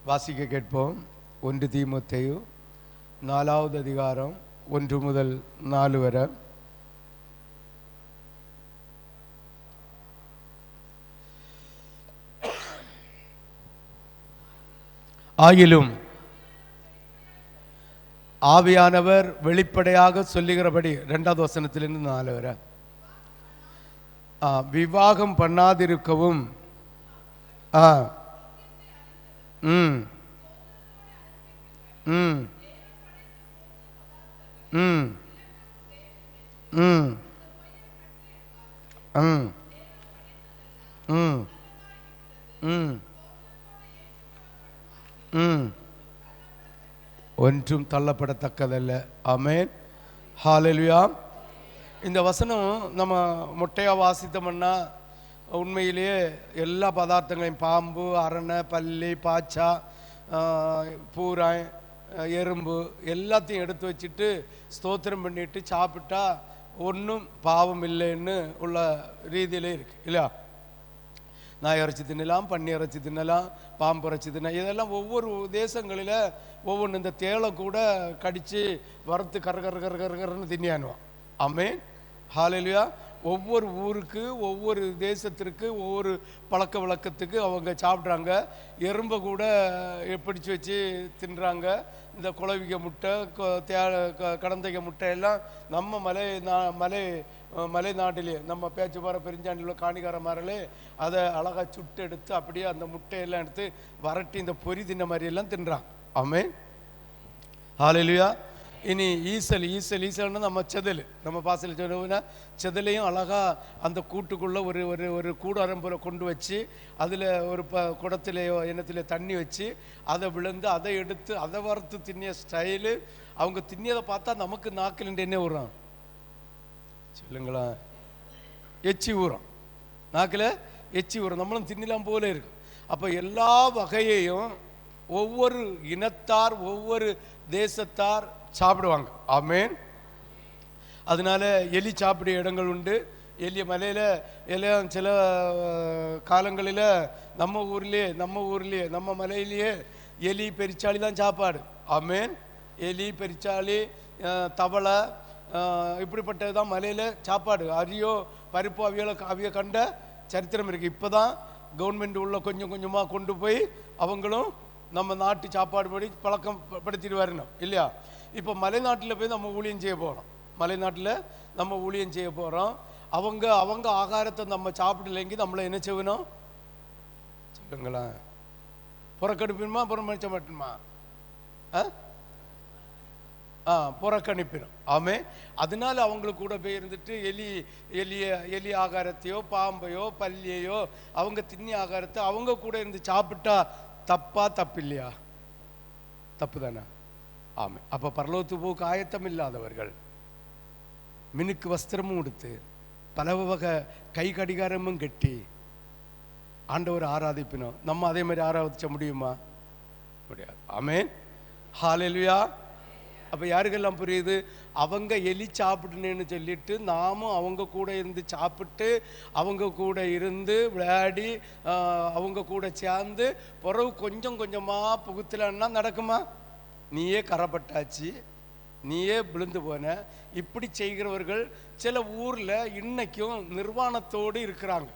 வாசிக்க கேட்போம். 1 தீமோத்தேயு 4வது அதிகாரம் 1 முதல் 4 வரை. ஆகிலும் ஆவியானவர் வெளிப்படையாக சொல்லுகிறபடி 2வது வசனத்திலிருந்து 4 வரை விவாகம் பண்ணாதிருக்கவும் ம் ம் ம் ம் ம் ம் ம் ம் ஒன்றும் தள்ளப்படத்தக்கதல்ல. ஆமென், ஹல்லேலூயா. இந்த வசனம் நம்ம மொட்டையாக வாசித்தோம்னா உண்மையிலேயே எல்லா பதார்த்தங்களையும் பாம்பு, அரணை, பல்லி, பாச்சா, பூராய், எறும்பு எல்லாத்தையும் எடுத்து வச்சுட்டு ஸ்தோத்திரம் பண்ணிட்டு சாப்பிட்டா ஒன்றும் பாவம் இல்லைன்னு உள்ள ரீதியிலே இருக்கு இல்லையா? நாய் இறைச்சி தின்னலாம், பன்னி இறைச்சி தின்னலாம், பாம்பு இறைச்சி தின்னலாம். இதெல்லாம் ஒவ்வொரு தேசங்களில் ஒவ்வொன்று. இந்த தேளை கூட கடித்து வறுத்து கரன்னு தின்னியானுவான். ஆமென், ஹல்லேலூயா. ஒவ்வொரு ஊருக்கு, ஒவ்வொரு தேசத்திற்கு, ஒவ்வொரு பழக்க வழக்கத்துக்கு அவங்க சாப்பிட்றாங்க. எறும்பை கூட பிடிச்சி வச்சு தின்றாங்க. இந்த குளவிக்க முட்டை, கடந்தைக்க முட்டை எல்லாம் நம்ம மலை நாட்டிலே, நம்ம பேச்சுப்பாறை பெருஞ்சாண்டியில் காணிக்கார மாரிலே அதை அழகாக சுட்டு எடுத்து அப்படியே அந்த முட்டையெல்லாம் எடுத்து வரட்டி இந்த பொரி தின்ன மாதிரியெல்லாம் தின்றான். ஆமென், ஹல்லேலூயா. இனி ஈசல்னா நம்ம செதல், நம்ம பாசையில் சொன்னா செதலையும் அழகாக அந்த கூட்டுக்குள்ளே ஒரு கூடாரம் போல கொண்டு வச்சு அதில் ஒரு குடத்திலேயோ எண்ணத்திலே தண்ணி வச்சு அதை விழுந்து அதை எடுத்து அதை வறுத்து தின்னிய ஸ்டைலு. அவங்க தின்னியதை பார்த்தா நமக்கு நாக்கில் என்ன ஊறும் சொல்லுங்களா? எச்சி ஊறும், நாக்கில் எச்சி ஊறும். நம்மளும் தின்னலாம் போல இருக்கு. அப்போ எல்லா வகையையும் ஒவ்வொரு இனத்தார், ஒவ்வொரு தேசத்தார் சாப்பிடுவாங்க. ஆமென். அதனால எலி சாப்பிடிய இடங்கள் உண்டு. எலி மலையில் எல்லாம் சில காலங்களில் நம்ம ஊர்லேயே நம்ம மலையிலேயே எலி பெரிச்சாளி தான் சாப்பாடு. ஆமென். எலி பெரிச்சாளி தவளை இப்படிப்பட்டது தான் மலையில் சாப்பாடு. அரியோ பருப்போ அவிய கண்ட சரித்திரம் இருக்குது. இப்போ தான் கவர்மெண்ட் உள்ள கொஞ்சம் கொஞ்சமாக கொண்டு போய் அவங்களும் நம்ம நாட்டு சாப்பாடு படி பழக்கம் படுத்திட்டு வரணும் இல்லையா? இப்போ மலைநாட்டில் போய் நம்ம ஊழியம் செய்ய போகிறோம். மலைநாட்டில் நம்ம ஊழியம் செய்ய போகிறோம். அவங்க ஆகாரத்தை நம்ம சாப்பிடலைங்க நம்மளை என்ன செய்யணும் சொல்லுங்களேன்? புறக்கணிப்பினுமா புறமணிச்ச மாட்டோமா? புறக்கணிப்பினும். ஆமே. அதனால அவங்களுக்கு கூட போய் இருந்துட்டு எலி ஆகாரத்தையோ பாம்பையோ பல்லியையோ அவங்க தின்னி ஆகாரத்தை அவங்க கூட இருந்து சாப்பிட்டா தப்பு இல்லையா? தப்பு தானே? ஆமே. அப்போ பரலோகத்துக்கு போக்கு ஆயத்தம் இல்லாதவர்கள் மினுக்கு வஸ்திரமும் உடுத்து பல வகை கை கடிகாரமும் கட்டி ஆண்டவர் ஆராதிப்பினோம். நம்ம அதே மாதிரி ஆராதிச்ச முடியுமா? முடியாது. ஆமென், ஹல்லேலூயா. அப்போ யாருக்கெல்லாம் புரியுது? அவங்க எலி சாப்பிட்டுனேன்னு சொல்லிட்டு நாமும் அவங்க கூட இருந்து சாப்பிட்டு அவங்க கூட இருந்து விளையாடி அவங்க கூட சேர்ந்து பிறகு கொஞ்சம் கொஞ்சமாக புகுத்தலன்னா நடக்குமா? நீயே கரப்பட்டாச்சு, நீயே விழுந்து போன. இப்படி செய்கிறவர்கள் சில ஊரில் இன்னைக்கும் நிர்வாணத்தோடு இருக்கிறாங்க.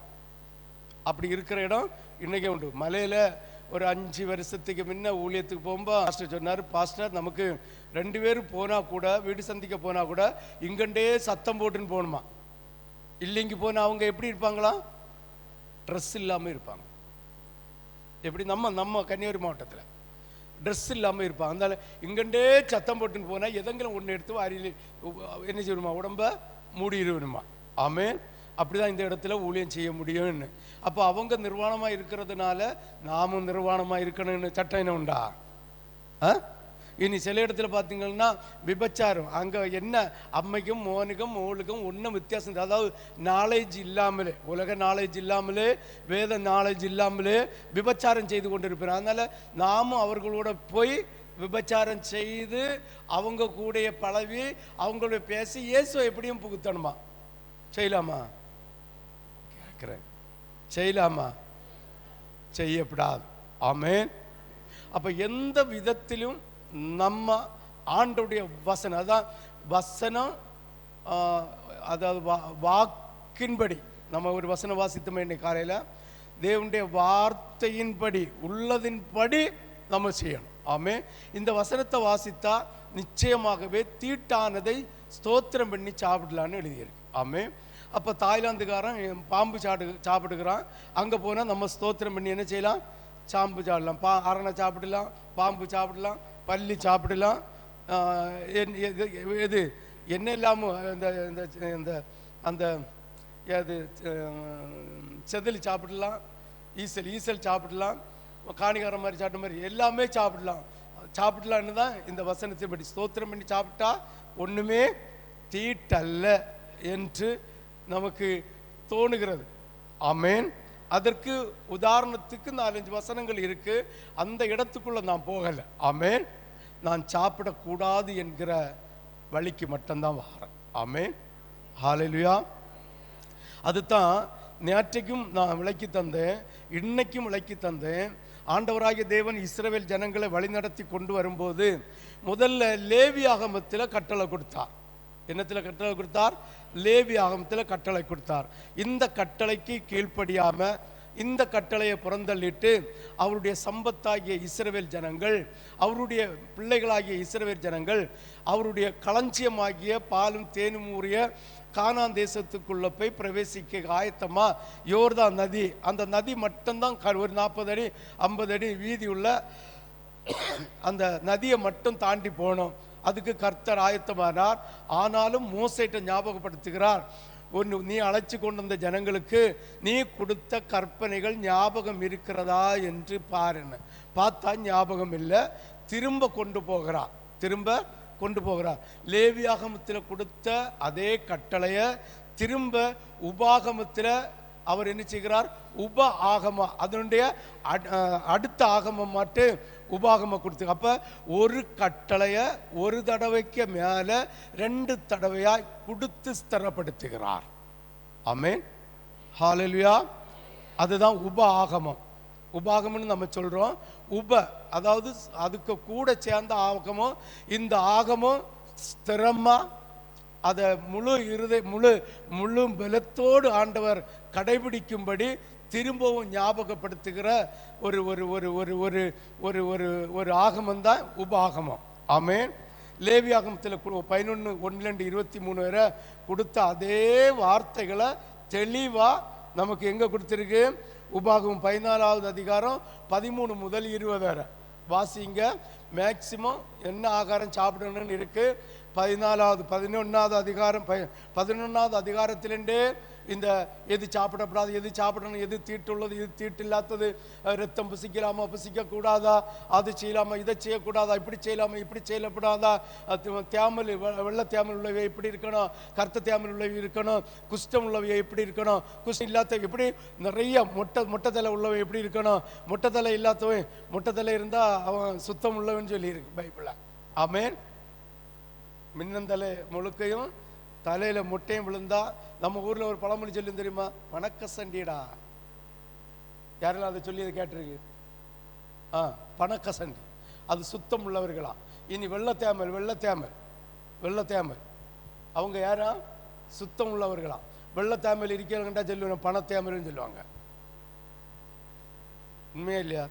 அப்படி இருக்கிற இடம் இன்னைக்கே உண்டு. மலையில் ஒரு 5 வருஷத்துக்கு முன்ன ஊழியத்துக்கு போகும்போது பாஸ்டர் சொன்னார், பாஸ்டர் நமக்கு 2 பேரும் போனால் கூட வீடு சந்திக்க போனால் கூட இங்கண்டே சத்தம் போட்டுன்னு போகணுமா? இல்லைங்க போனால் அவங்க எப்படி இருப்பாங்களாம்? ட்ரெஸ் இல்லாமல் இருப்பாங்க. எப்படி நம்ம கன்னியாகுமரி மாவட்டத்தில் ட்ரெஸ் இல்லாமல் இருப்பாங்க. அதனால இங்கண்டே சத்தம் போட்டுன்னு போனால் எதங்களும் ஒன்று எடுத்து வாரியில் என்ன செய்யணுமா? உடம்ப மூடிடுவேணுமா? ஆமென். அப்படிதான் இந்த இடத்துல ஊழியம் செய்ய முடியும்னு. அப்போ அவங்க நிர்வாணமாக இருக்கிறதுனால நாமும் நிர்வாணமாக இருக்கணும்னு சட்டம் என்ன உண்டா? இனி சில இடத்துல பார்த்தீங்கன்னா விபச்சாரம். அங்கே என்ன அம்மைக்கும் மோனுக்கும் மோளுக்கும் ஒன்றும் வித்தியாசம். அதாவது நாலேஜ் இல்லாமலே, உலக நாலேஜ் இல்லாமலே, வேத நாலேஜ் இல்லாமலே விபச்சாரம் செய்து கொண்டு இருப்பேன். அதனால் நாமும் அவர்களோட போய் விபச்சாரம் செய்து அவங்க கூட பழவி அவங்களோட பேசி இயேசுவை எப்படியும் புகுத்தணுமா? செய்யலாமா? கேட்குறேன், செய்யலாமா? செய்யப்படாது. ஆமென். அப்போ எந்த விதத்திலும் நம்ம ஆண்டோடைய வசனம், அதான் வசனம், அதாவது வாக்கின்படி நம்ம ஒரு வசனம் வாசித்தோமே இன்னைக்கு காலையில், தேவனுடைய வார்த்தையின்படி உள்ளதின்படி நம்ம செய்யணும். ஆமே. இந்த வசனத்தை வாசித்தா நிச்சயமாகவே தீட்டானதை ஸ்தோத்திரம் பண்ணி சாப்பிடலான்னு எழுதியிருக்கு. ஆமே. அப்போ தாய்லாந்துக்காரன் பாம்பு சாப்பிடுகிறான், அங்கே போனால் நம்ம ஸ்தோத்திரம் பண்ணி என்ன செய்யலாம்? சாம்பு சாப்பிடலாம், அரணை சாப்பிடலாம், பாம்பு சாப்பிடலாம், பல்லி சாப்பிடலாம், எது என்ன இல்லாமல் இந்த அந்த அது செதிலி சாப்பிடலாம், ஈசல் சாப்பிடலாம், காணிகாரம் மாதிரி சாப்பிட்ட மாதிரி எல்லாமே சாப்பிடலான்னு தான் இந்த வசனத்தை படி ஸ்தோத்திரம் பண்ணி சாப்பிட்டா ஒன்றுமே தீட்டல்ல என்று நமக்கு தோணுகிறது. ஆமேன். அதற்கு உதாரணத்துக்கு 4-5 வசனங்கள் இருக்கு. அந்த இடத்துக்குள்ள நான் போகலை. ஆமேன். நான் சாப்பிடக்கூடாது என்கிற வழிக்கு மட்டும்தான் வாரேன். ஆமேன். ஹல்லேலூயா. அதுதான் நேற்றைக்கும் நான் விளக்கி தந்தேன், இன்னைக்கும் விளக்கி தந்தேன். ஆண்டவராகிய தேவன் இஸ்ரவேல் ஜனங்களை வழிநடத்தி கொண்டு வரும்போது முதல்ல லேவி ஆகமத்தில் கட்டளை கொடுத்தார். என்னத்தில் கட்டளை கொடுத்தார்? லேவி ஆகமத்தில் கட்டளை கொடுத்தார். இந்த கட்டளைக்கு கீழ்ப்படியாம இந்த கட்டளையை புறந்தள்ளிட்டு அவருடைய சம்பத்தாகிய இஸ்ரவேல் ஜனங்கள், அவருடைய பிள்ளைகளாகிய இஸ்ரவேல் ஜனங்கள் அவருடைய களஞ்சியமாகிய பாலும் தேனும் ஊறிய கானான் தேசத்துக்குள்ள போய் பிரவேசிக்க ஆயத்தமா யோர்தான் நதி, அந்த நதி மட்டும்தான் ஒரு 40 அடி 50 அடி வீதி உள்ள அந்த நதியை மட்டும் தாண்டி போனோம். அதுக்கு கர்த்தர் ஆயத்தமானார். ஆனாலும் மோசேட்ட ஞாபகப்படுத்துகிறார், ஒன்று, நீ அழைச்சி கொண்டு வந்த ஜனங்களுக்கு நீ கொடுத்த கற்பனைகள் ஞாபகம் இருக்கிறதா என்று பாருன்னு பார்த்தா ஞாபகம் இல்லை. திரும்ப கொண்டு போகிறார். லேவியாகமத்தில் கொடுத்த அதே கட்டளையை திரும்ப உபாகமத்தில் அவர் என்ன செய்கிறார்? உப ஆகமம், அதனுடைய அடுத்த ஆகமம் மட்டும் உபாகமம் கொடுத்து, அப்போ ஒரு கட்டளையை ஒரு தடவைக்கு மேலே 2 தடவையாய் கொடுத்து ஸ்திரப்படுத்துகிறார். ஆமென். ஹல்லேலூயா. அதுதான் உப ஆகமம். உபாகமம்னு நம்ம சொல்கிறோம். அதாவது அதுக்கு கூட சேர்ந்த ஆகமம். இந்த ஆகமம் ஸ்திரமாக அதை முழு பலத்தோடு ஆண்டவர் கடைபிடிக்கும்படி திரும்பவும் ஞாபகப்படுத்துகிற ஒரு ஒரு ஒரு ஒரு ஒரு ஒரு ஒரு ஒரு ஆகமம் தான் உபாகமம். ஆமென். லேவி ஆகமத்தில் 11:1-23 வரை கொடுத்த அதே வார்த்தைகளை தெளிவாக நமக்கு எங்கே கொடுத்துருக்கு? உபாகமம் 14வது அதிகாரம் 13 முதல் 20 வரை வாசிங்க. மேக்சிமம் என்ன ஆகாரம் சாப்பிடணும்னு இருக்கு. 11வது அதிகாரத்திலே இந்த எது சாப்பிடப்படாது, எது சாப்பிடணும், எது தீட்டுள்ளது, எது தீட்டு இல்லாதது, ரத்தம் புசிக்கலாமா புசிக்கக்கூடாதா, அது செய்யலாமா இதை செய்யக்கூடாதா, இப்படி செய்யலாமா இப்படி செய்யப்படாதா, தேமல் வெள்ளை தேமல் உள்ளவை எப்படி இருக்கணும், கருத்த தேமல் உள்ளவை இருக்கணும், குஷ்டம் உள்ளவை எப்படி இருக்கணும், குஷ்டம் இல்லாத இப்படி நிறைய மொட்டை தலை உள்ளவை எப்படி இருக்கணும், மொட்டை தலை இல்லாதவன் மொட்டை தலை இருந்தால் அவன் சுத்தம் உள்ளவன் சொல்லியிருக்கு பைபிளில். ஆமென். மின்னந்தலை முழுக்கையும் தலையில் முட்டையும் விழுந்தா, நம்ம ஊரில் ஒரு பழமொழி சொல்லி தெரியுமா? பணக்கசண்டிடா. யாரெல்லாம் அதை சொல்லி அதை கேட்டிருக்கு? பணக்கசண்டி, அது சுத்தம் உள்ளவர்களா. இனி வெள்ளத்தேமல் அவங்க யாரா? சுத்தம் உள்ளவர்களா. வெள்ளத்தேமல் இருக்கிறவங்கண்டா சொல்லுவாங்க பணத்தேமல்னு சொல்லுவாங்க. உண்மையா இல்லையா?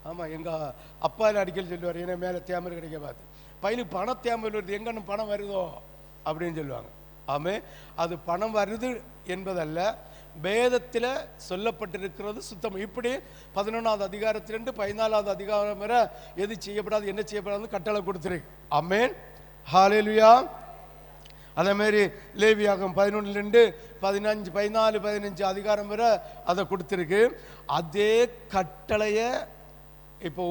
ஆமாம், எங்கள் அப்பாவில் அடிக்கல் சொல்லுவார், ஏன்னா மேலே தேமல் கிடைக்க பார்த்து பையனுக்கு பணத்தேமல் வருது, எங்கன்னு பணம் வருதோ அப்படின்னு சொல்லுவாங்க. ஆமே, அது பணம் வருது என்பதல்ல, வேதத்தில் சொல்லப்பட்டிருக்கிறது சுத்தம். இப்படி 11வது அதிகாரத்திலிருந்து 14வது அதிகாரம் வரை எது செய்யப்படாது என்ன செய்யப்படாதுன்னு கட்டளை கொடுத்துருக்கு. ஆமென். ஹல்லேலூயா. அதேமாரி லேவியாகம் 11-2, 15, 14, 15 அதிகாரம் வரை அதை கொடுத்துருக்கு. அதே கட்டளையை இப்போ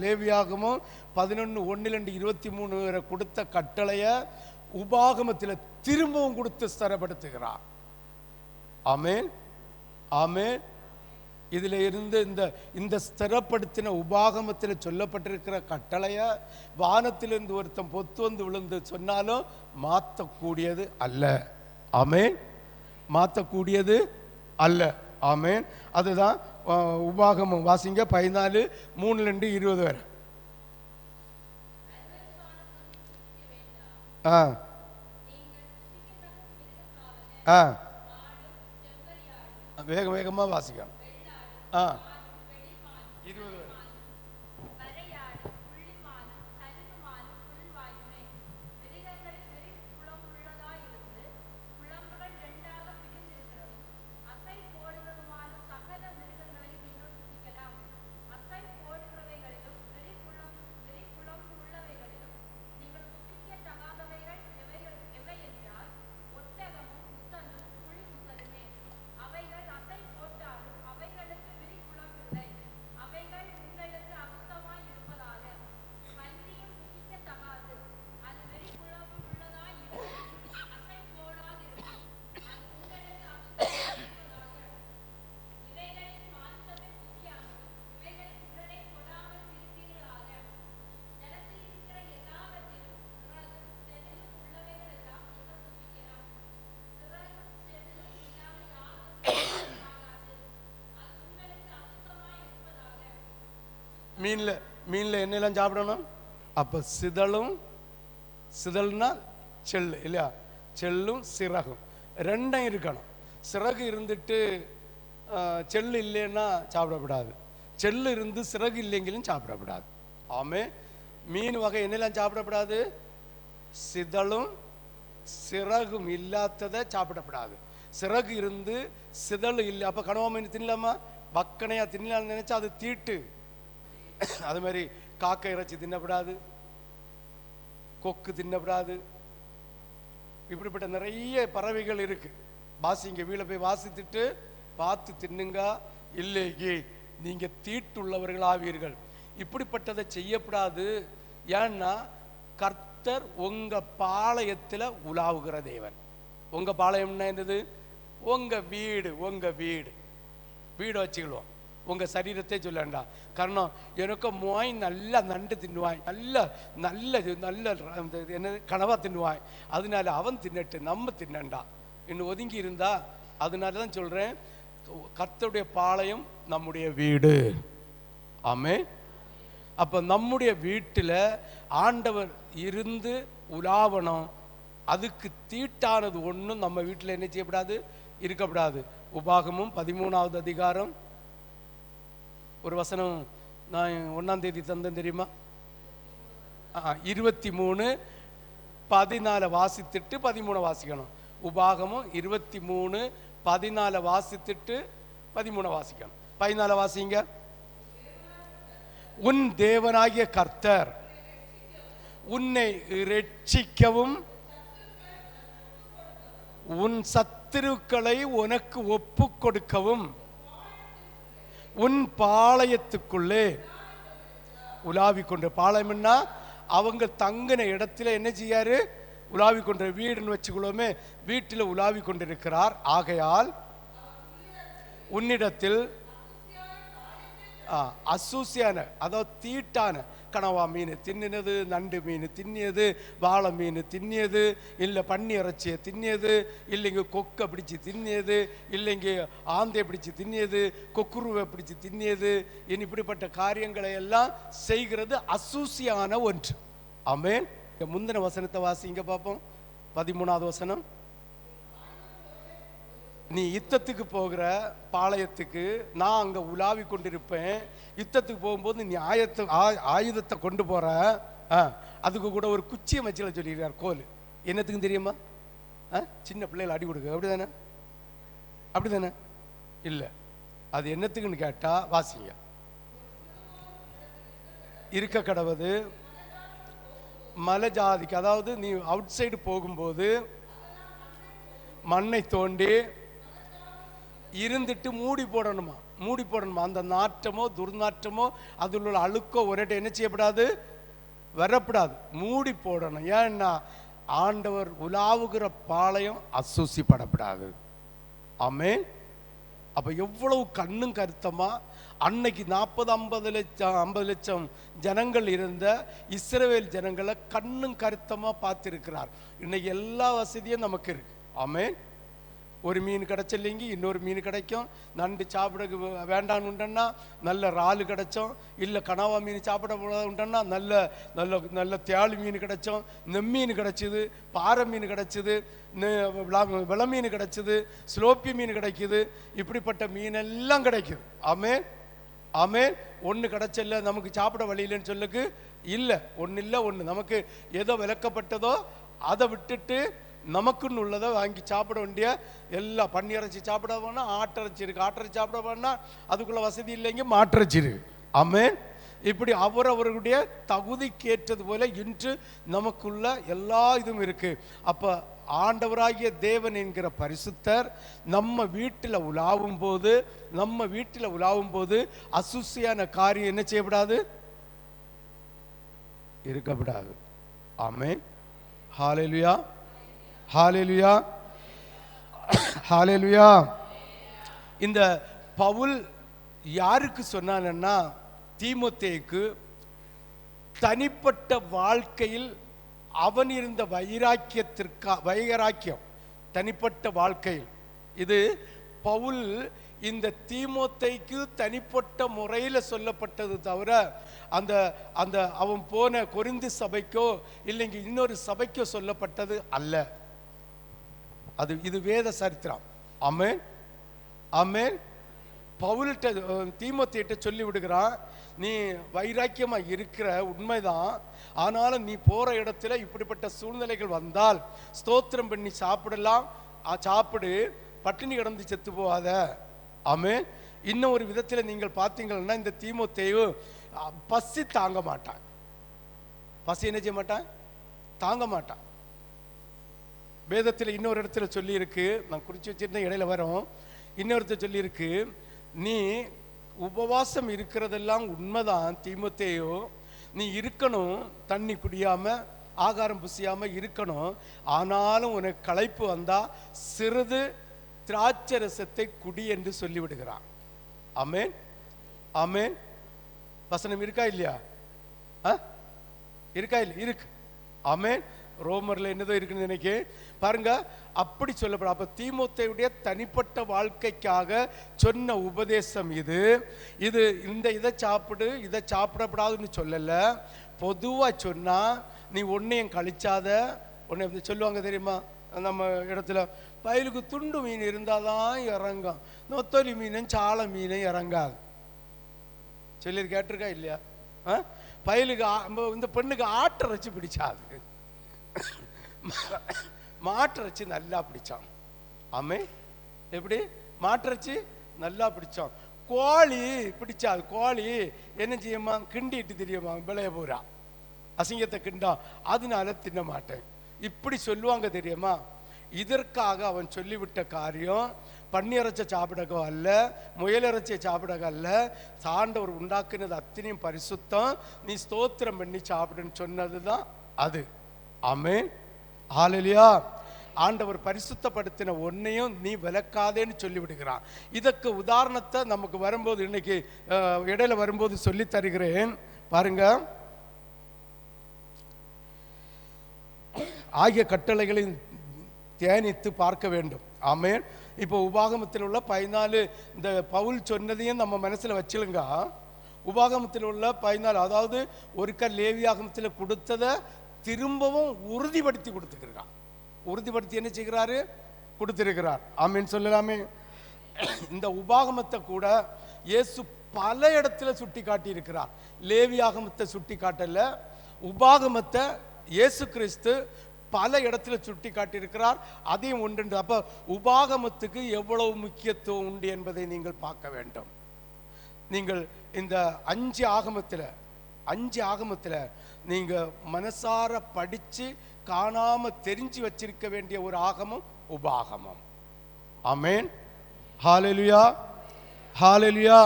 லேவியாகமும் 11:1-23 வரை கொடுத்த கட்டளையை உபாகமத்தில் திரும்பவும் கொடுத்து ஸ்திரப்படுத்துகிறார். ஆமென். ஆமென். இதில் இருந்து இந்த ஸ்திரப்படுத்தின உபாகமத்தில் சொல்லப்பட்டிருக்கிற கட்டளையை வானத்திலிருந்து ஒருத்தன் பொத்து வந்து விழுந்து சொன்னாலும் மாற்றக்கூடியது அல்ல. ஆமென். மாற்றக்கூடியது அல்ல. ஆமென். அதுதான் உபாகமம் வாசிங்க 14:3-20 வரை. ஆ ஆ வேகமாக வாசிக்கலாம். ஆ 20 வரை. மீனில் என்னெல்லாம் சாப்பிடணும்? அப்போ சிதல்னா செல்லு இல்லையா, செல்லும் சிறகும் ரெண்டும் இருக்கணும். சிறகு இருந்துட்டு செல்லு இல்லைன்னா சாப்பிடக்கூடாது, செல்லு இருந்து சிறகு இல்லைங்களும் சாப்பிடக்கூடாது. ஆமே. மீன் வகை என்னெல்லாம் சாப்பிடக்கூடாது? சிதலும் சிறகும் இல்லாததை சாப்பிடக்கூடாது. சிறகு இருந்து சிதல் இல்லை. அப்போ கனவா மீன் தின்னலாமா? வக்கனையாக தின்னலான்னு நினைச்சா அது தீட்டு. அது மாதிரி காக்கை இறைச்சி தின்னப்படாது, கொக்கு தின்னப்படாது. இப்படிப்பட்ட நிறைய பறவைகள் இருக்கு. வாசிங்க, வீட போய் வாசித்துட்டு பார்த்து தின்னுங்க, இல்லையே நீங்க தீட்டுள்ளவர்கள் ஆவீர்கள். இப்படிப்பட்டதை செய்யப்படாது. ஏன்னா கர்த்தர் உங்க பாளையத்தில் உலாவுகிற தேவன். உங்க பாளையம்னா என்னது? உங்க வீடு. உங்க வீடு வச்சுக்கிடுவோம். உங்க சரீரத்தை சொல்ல வேண்டாம். காரணம் எனக்கு மோய் நல்லா நண்டு தின்னுவாய், நல்ல நல்ல நல்ல என்ன கனவா தின்னுவாய், அதனால அவன் தின்னட்டு நம்ம தின்னண்டா இன்னும் ஒதுங்கி இருந்தா. அதனால தான் சொல்றேன், கர்த்தருடைய பாளையம் நம்முடைய வீடு. ஆமே. அப்ப நம்முடைய வீட்டில் ஆண்டவர் இருந்து உலாவணும். அதுக்கு தீட்டானது ஒன்றும் நம்ம வீட்டில் என்ன செய்யப்படாது, இருக்கப்படாது. உபாகமும் 13வது அதிகாரம் ஒரு வசனம் நான் 1ஆம் தேதி தந்தேன் தெரியுமா? 23:14 வாசித்துட்டு 13 வாசிக்கணும். உபாகமும் 23:14 வாசித்துட்டு 13 வாசிக்கணும். 14 வாசிங்க. உன் தேவனாகிய கர்த்தர் உன்னை இரட்சிக்கவும் உன் சத்துருக்களை உனக்கு ஒப்பு கொடுக்கவும் உன் பாளையத்துக்குள்ளே உலாவிக்கொண்டு. பாளையம்னா அவங்க தங்கின இடத்துல என்ன செய்யாரு? உலாவிக்கொண்ட வீடுன்னு வச்சுக்கொள்ளுமே, வீட்டில் உலாவி கொண்டிருக்கிறார். ஆகையால் உன்னிடத்தில் அசூசியான, அதாவது தீட்டான கனவா மீன் தின்னினது, நண்டு மீன் தின்னியது, வாழை மீன் தின்னியது, இல்லை பன்னி இறைச்சியை தின்னியது, இல்லைங்க கொக்கை பிடிச்சி தின்னியது, இல்லைங்க ஆந்தை பிடிச்சி தின்னியது, கொக்குருவை பிடிச்சி தின்னியது, இப்படிப்பட்ட காரியங்களை எல்லாம் செய்கிறது அசூசியான ஒன்று. ஆமென். முந்தின வசனத்தை வாசிங்க பார்ப்போம். 13வது வசனம். நீ யுத்தத்துக்கு போகிற பாளையத்துக்கு நான் அங்கே உலாவி கொண்டிருப்பேன். யுத்தத்துக்கு போகும்போது நீ ஆயுதத்தை கொண்டு போற. அதுக்கு கூட ஒரு குச்சியை வச்சுல சொல்லியிருக்கார். கோல் என்னத்துக்கு தெரியுமா? சின்ன பிள்ளைகள் அடி கொடுக்க. அப்படிதானே? அப்படிதானே? இல்லை, அது என்னத்துக்குன்னு கேட்டா வாசிங்க. இருக்க கடவுது மலை ஜாதிக்கு, அதாவது நீ அவுட் சைடு போகும்போது மண்ணை தோண்டி இருந்துட்டு மூடி போடணுமா. அந்த நாற்றமோ துர்நாற்றமோ அதில் உள்ள அழுக்கோ ஒரே என்ன செய்யப்படாது, வரப்படாது, மூடி போடணும். ஏன்னா ஆண்டவர் உலாவுகிற பாளையம் அசூசிப்படப்படாது. ஆமென். அப்ப எவ்வளவு கண்ணும் கருத்தமா அன்னைக்கு 40-50 லட்சம் ஜனங்கள் இருந்த இஸ்ரவேல் ஜனங்களை கண்ணும் கருத்தமா பார்த்திருக்கிறார். இன்னைக்கு எல்லா வசதியும் நமக்கு இருக்கு. ஆமென். ஒரு மீன் கிடைச்சில்லைங்க இன்னொரு மீன் கிடைக்கும். நண்டு சாப்பிட வேண்டான்னு உண்டன்னா நல்ல இறால் கிடைச்சோம். இல்லை கனவா மீன் சாப்பிட உண்டன்னா நல்ல நல்ல நல்ல தேளி மீன் கிடைச்சோம். நெம்மீன் கிடைச்சிது, பாறை மீன் கிடைச்சிது, விள மீன் கிடைச்சிது, ஸ்லோப்பி மீன் கிடைக்குது. இப்படிப்பட்ட மீனெல்லாம் கிடைக்குது. ஆமென் ஆமென். ஒன்று கிடைச்சல நமக்கு சாப்பிட வழி இல்லைன்னு சொல்லுக்கு இல்லை. ஒன்று இல்லை, ஒன்று நமக்கு ஏதோ விளக்கப்பட்டதோ அதை விட்டுட்டு நமக்குன்னு உள்ளதை வாங்கி சாப்பிட வேண்டிய எல்லா பன்னிறைச்சி சாப்பிட வேணால் ஆட்டிறைச்சி இருக்கு, ஆட்டிறைச்சி சாப்பிட வேணால் அதுக்குள்ள வசதி இல்லைங்க மாட்டிறைச்சி இருக்கு. ஆமென். இப்படி அவரவர்களுடைய தகுதிக்கேற்றது போல இன்று நமக்குள்ள எல்லா இதுவும் இருக்கு. அப்போ ஆண்டவராகிய தேவன் என்கிற பரிசுத்தர் நம்ம வீட்டில் உலாவும் போது அசுசியான காரியம் என்ன செய்யப்படாது, இருக்கப்படாது. ஆமென். ஹல்லேலூயா ஹல்லேலூயா ஹல்லேலூயா. இந்த பவுல் யாருக்கு சொன்னான்னா தீமோத்தேயுக்கு தனிப்பட்ட வாழ்க்கையில் அவன் இருந்த வைராக்கியம் தனிப்பட்ட வாழ்க்கையில். இது பவுல் இந்த தீமோத்தேயுக்கு தனிப்பட்ட முறையில் சொல்லப்பட்டது தவிர அந்த அந்த அவன் போன கொரிந்து சபைக்கோ இல்லைங்க இன்னொரு சபைக்கோ சொல்லப்பட்டது அல்ல. இது வேத சரித்திரம். ஆமென் ஆமென். பவுல்கிட்ட தீமோத்தேயுட்ட சொல்லி விடுகிறான், நீ வைராக்கியமா இருக்கிற உண்மைதான், ஆனாலும் நீ போற இடத்துல இப்படிப்பட்ட சூழ்நிலைகள் வந்தால் ஸ்தோத்திரம் பண்ணி சாப்பிடலாம், சாப்பிடு, பட்டினி கிடந்து செத்து போகாத. ஆமென். இன்னும் ஒரு விதத்தில் நீங்கள் பார்த்தீங்கன்னா இந்த தீமோத்தேயு பசி தாங்க மாட்டான். பசி என்ன செய்ய மாட்டான், தாங்க மாட்டான். வேதத்தில் இன்னொரு இடத்துல சொல்லி இருக்கு, நான் குறிச்சு வச்சிருந்தேன் இடையில வரும், இன்னொருத்த சொல்லி இருக்கு, நீ உபவாசம் இருக்கிறதெல்லாம் உண்மைதான் தீமோத்தேயு, நீ இருக்கணும், தண்ணி குடியாம ஆகாரம் புசியாம இருக்கணும், ஆனாலும் உனக்கு களைப்பு வந்தா சிறிது திராட்சை ரசத்தை குடி என்று சொல்லிவிடுகிறான். ஆமென் ஆமென். வசனம் இருக்கா இல்லையா, இருக்கா இல்லை, இருக்கு. ஆமென். ரோமர்ல என்னதோ இருக்குன்னு நினைக்க பாருங்க, அப்படி சொல்லப்படும். அப்ப தீமோத்தேயுடைய தனிப்பட்ட வாழ்க்கைக்காக சொன்ன உபதேசம் இது. இதை சாப்பிடு, இதை சாப்பிடப்படாதுன்னு சொல்லல, பொதுவா சொன்னா நீ ஒன்னையும் கழிச்சாத. ஒன்னு சொல்லுவாங்க தெரியுமா நம்ம இடத்துல, பயலுக்கு துண்டு மீன் இருந்தாதான் இறங்கும், நொத்தொலி மீனும் சால மீனும் இறங்காது. சொல்லி கேட்டிருக்கா இல்லையா? பயலுக்கு இந்த பெண்ணுக்கு ஆட்டிறைச்சி பிடிச்சாது, மாட்டிறைச்சி நல்லா பிடிச்சான். ஆமே, எப்படி மாட்டிறைச்சி நல்லா பிடிச்சான். கோழி பிடிச்சாது, கோழி என்ன செய்யுமா, கிண்டிட்டு தெரியுமா, விளைய பூரா அசிங்கத்தை கிண்டா, அதனால தின்ன மாட்டேன் இப்படி சொல்லுவாங்க தெரியுமா. இதற்காக அவன் சொல்லிவிட்ட காரியம் பன்னிறைச்ச சாப்பிடகோ அல்ல, முயலிறைச்சியை சாப்பிடக அல்ல, சாண்டவர் உண்டாக்குனது அத்தனையும் பரிசுத்தம், நீ ஸ்தோத்திரம் பண்ணி சாப்பிடுன்னு சொன்னதுதான் அது. ஆமென் ஹல்லேலூயா. ஆண்டவர் பரிசுத்தப்படுத்தின ஒன்னையும் நீ விலக்காதேன்னு சொல்லி விடுகிறான். இதற்கு உதாரணத்தை நமக்கு வரும்போது இன்னைக்கு இடையில வரும்போது சொல்லி தருகிறேன் பாருங்க. ஆகிய கட்டளைகளை தியானித்து பார்க்க வேண்டும். ஆமென். இப்போ உபாகமத்தில் உள்ள 14 இந்த பவுல் சொன்னதையும் நம்ம மனசுல வச்சிருங்க. உபாகமத்தில் உள்ள 14, அதாவது ஒருக்க லேவியாகமத்தில் கொடுத்ததை திரும்பவும் உறுதிப்படுத்தி கொடுத்துக்கிறார். உறுதிப்படுத்தி என்ன செய்கிறாரு, கொடுத்திருக்கிறார். ஆமென் சொல்லலாமே. இந்த உபாகமத்தை கூட இயேசு பல இடத்துல சுட்டி காட்டி இருக்கிறார். லேவியாகமத்தை சுட்டி காட்டல, உபாகமத்தை இயேசு கிறிஸ்து பல இடத்துல சுட்டி காட்டியிருக்கிறார். அதையும் ஒன்று. அப்ப உபாகமத்துக்கு எவ்வளவு முக்கியத்துவம் உண்டு என்பதை நீங்கள் பார்க்க வேண்டும். நீங்கள் இந்த 5 ஆகமத்தில் நீங்க மனசார படிச்சு காணாம தெரிஞ்சு வச்சிருக்க வேண்டிய ஒரு ஆகமம் உபாகமம். ஆமென் ஹல்லேலூயா ஹல்லேலூயா.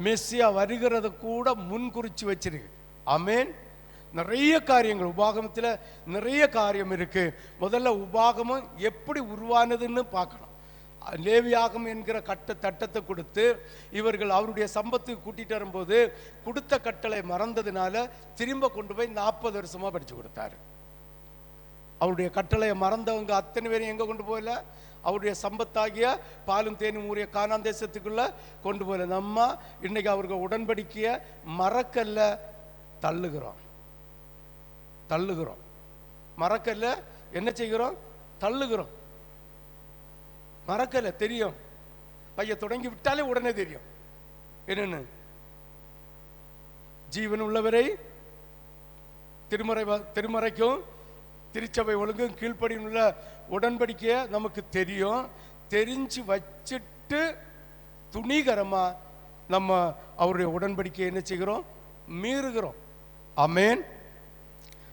மெஸ்ஸியா வருகிறது கூட முன் குறிச்சு வச்சிருக்கு. ஆமென். நிறைய காரியங்கள் உபாகமத்தில் நிறைய காரியம் இருக்கு. முதல்ல உபாகமம் எப்படி உருவானதுன்னு பார்க்கணும். லேவியாகம் என்கிற தட்டத்தை கொடுத்து இவர்கள் அவருடைய சம்பத்துக்கு கூட்டிட்டு வரும்போது கொடுத்த கட்டளை மறந்ததுனால திரும்ப கொண்டு போய் 40 வருஷமா படிச்சு கொடுத்தாரு. அவருடைய கட்டளையை மறந்தவங்க அத்தனை பேரும் எங்கே கொண்டு போகல? அவருடைய சம்பத்தாகிய பாலும் தேனும் ஊறிய கானான் தேசத்துக்குள்ள கொண்டு போகல. நம்ம இன்னைக்கு அவர்கள் உடன்படிக்கைய மறக்கல்ல, தள்ளுகிறோம். மறக்கல்ல என்ன செய்கிறோம்? தள்ளுகிறோம். மறக்கல தெரியும், பைய தொடங்கி விட்டாலே உடனே தெரியும் என்னன்னு. ஜீவன் உள்ளவரை திருமறைக்கும் திருச்சபை ஒழுங்கும் கீழ்ப்படியும் உள்ள உடன்படிக்கைய நமக்கு தெரியும். தெரிஞ்சு வச்சுட்டு துணிகரமா நம்ம அவருடைய உடன்படிக்கையை என்ன செய்கிறோம்? மீறுகிறோம். ஆமென்.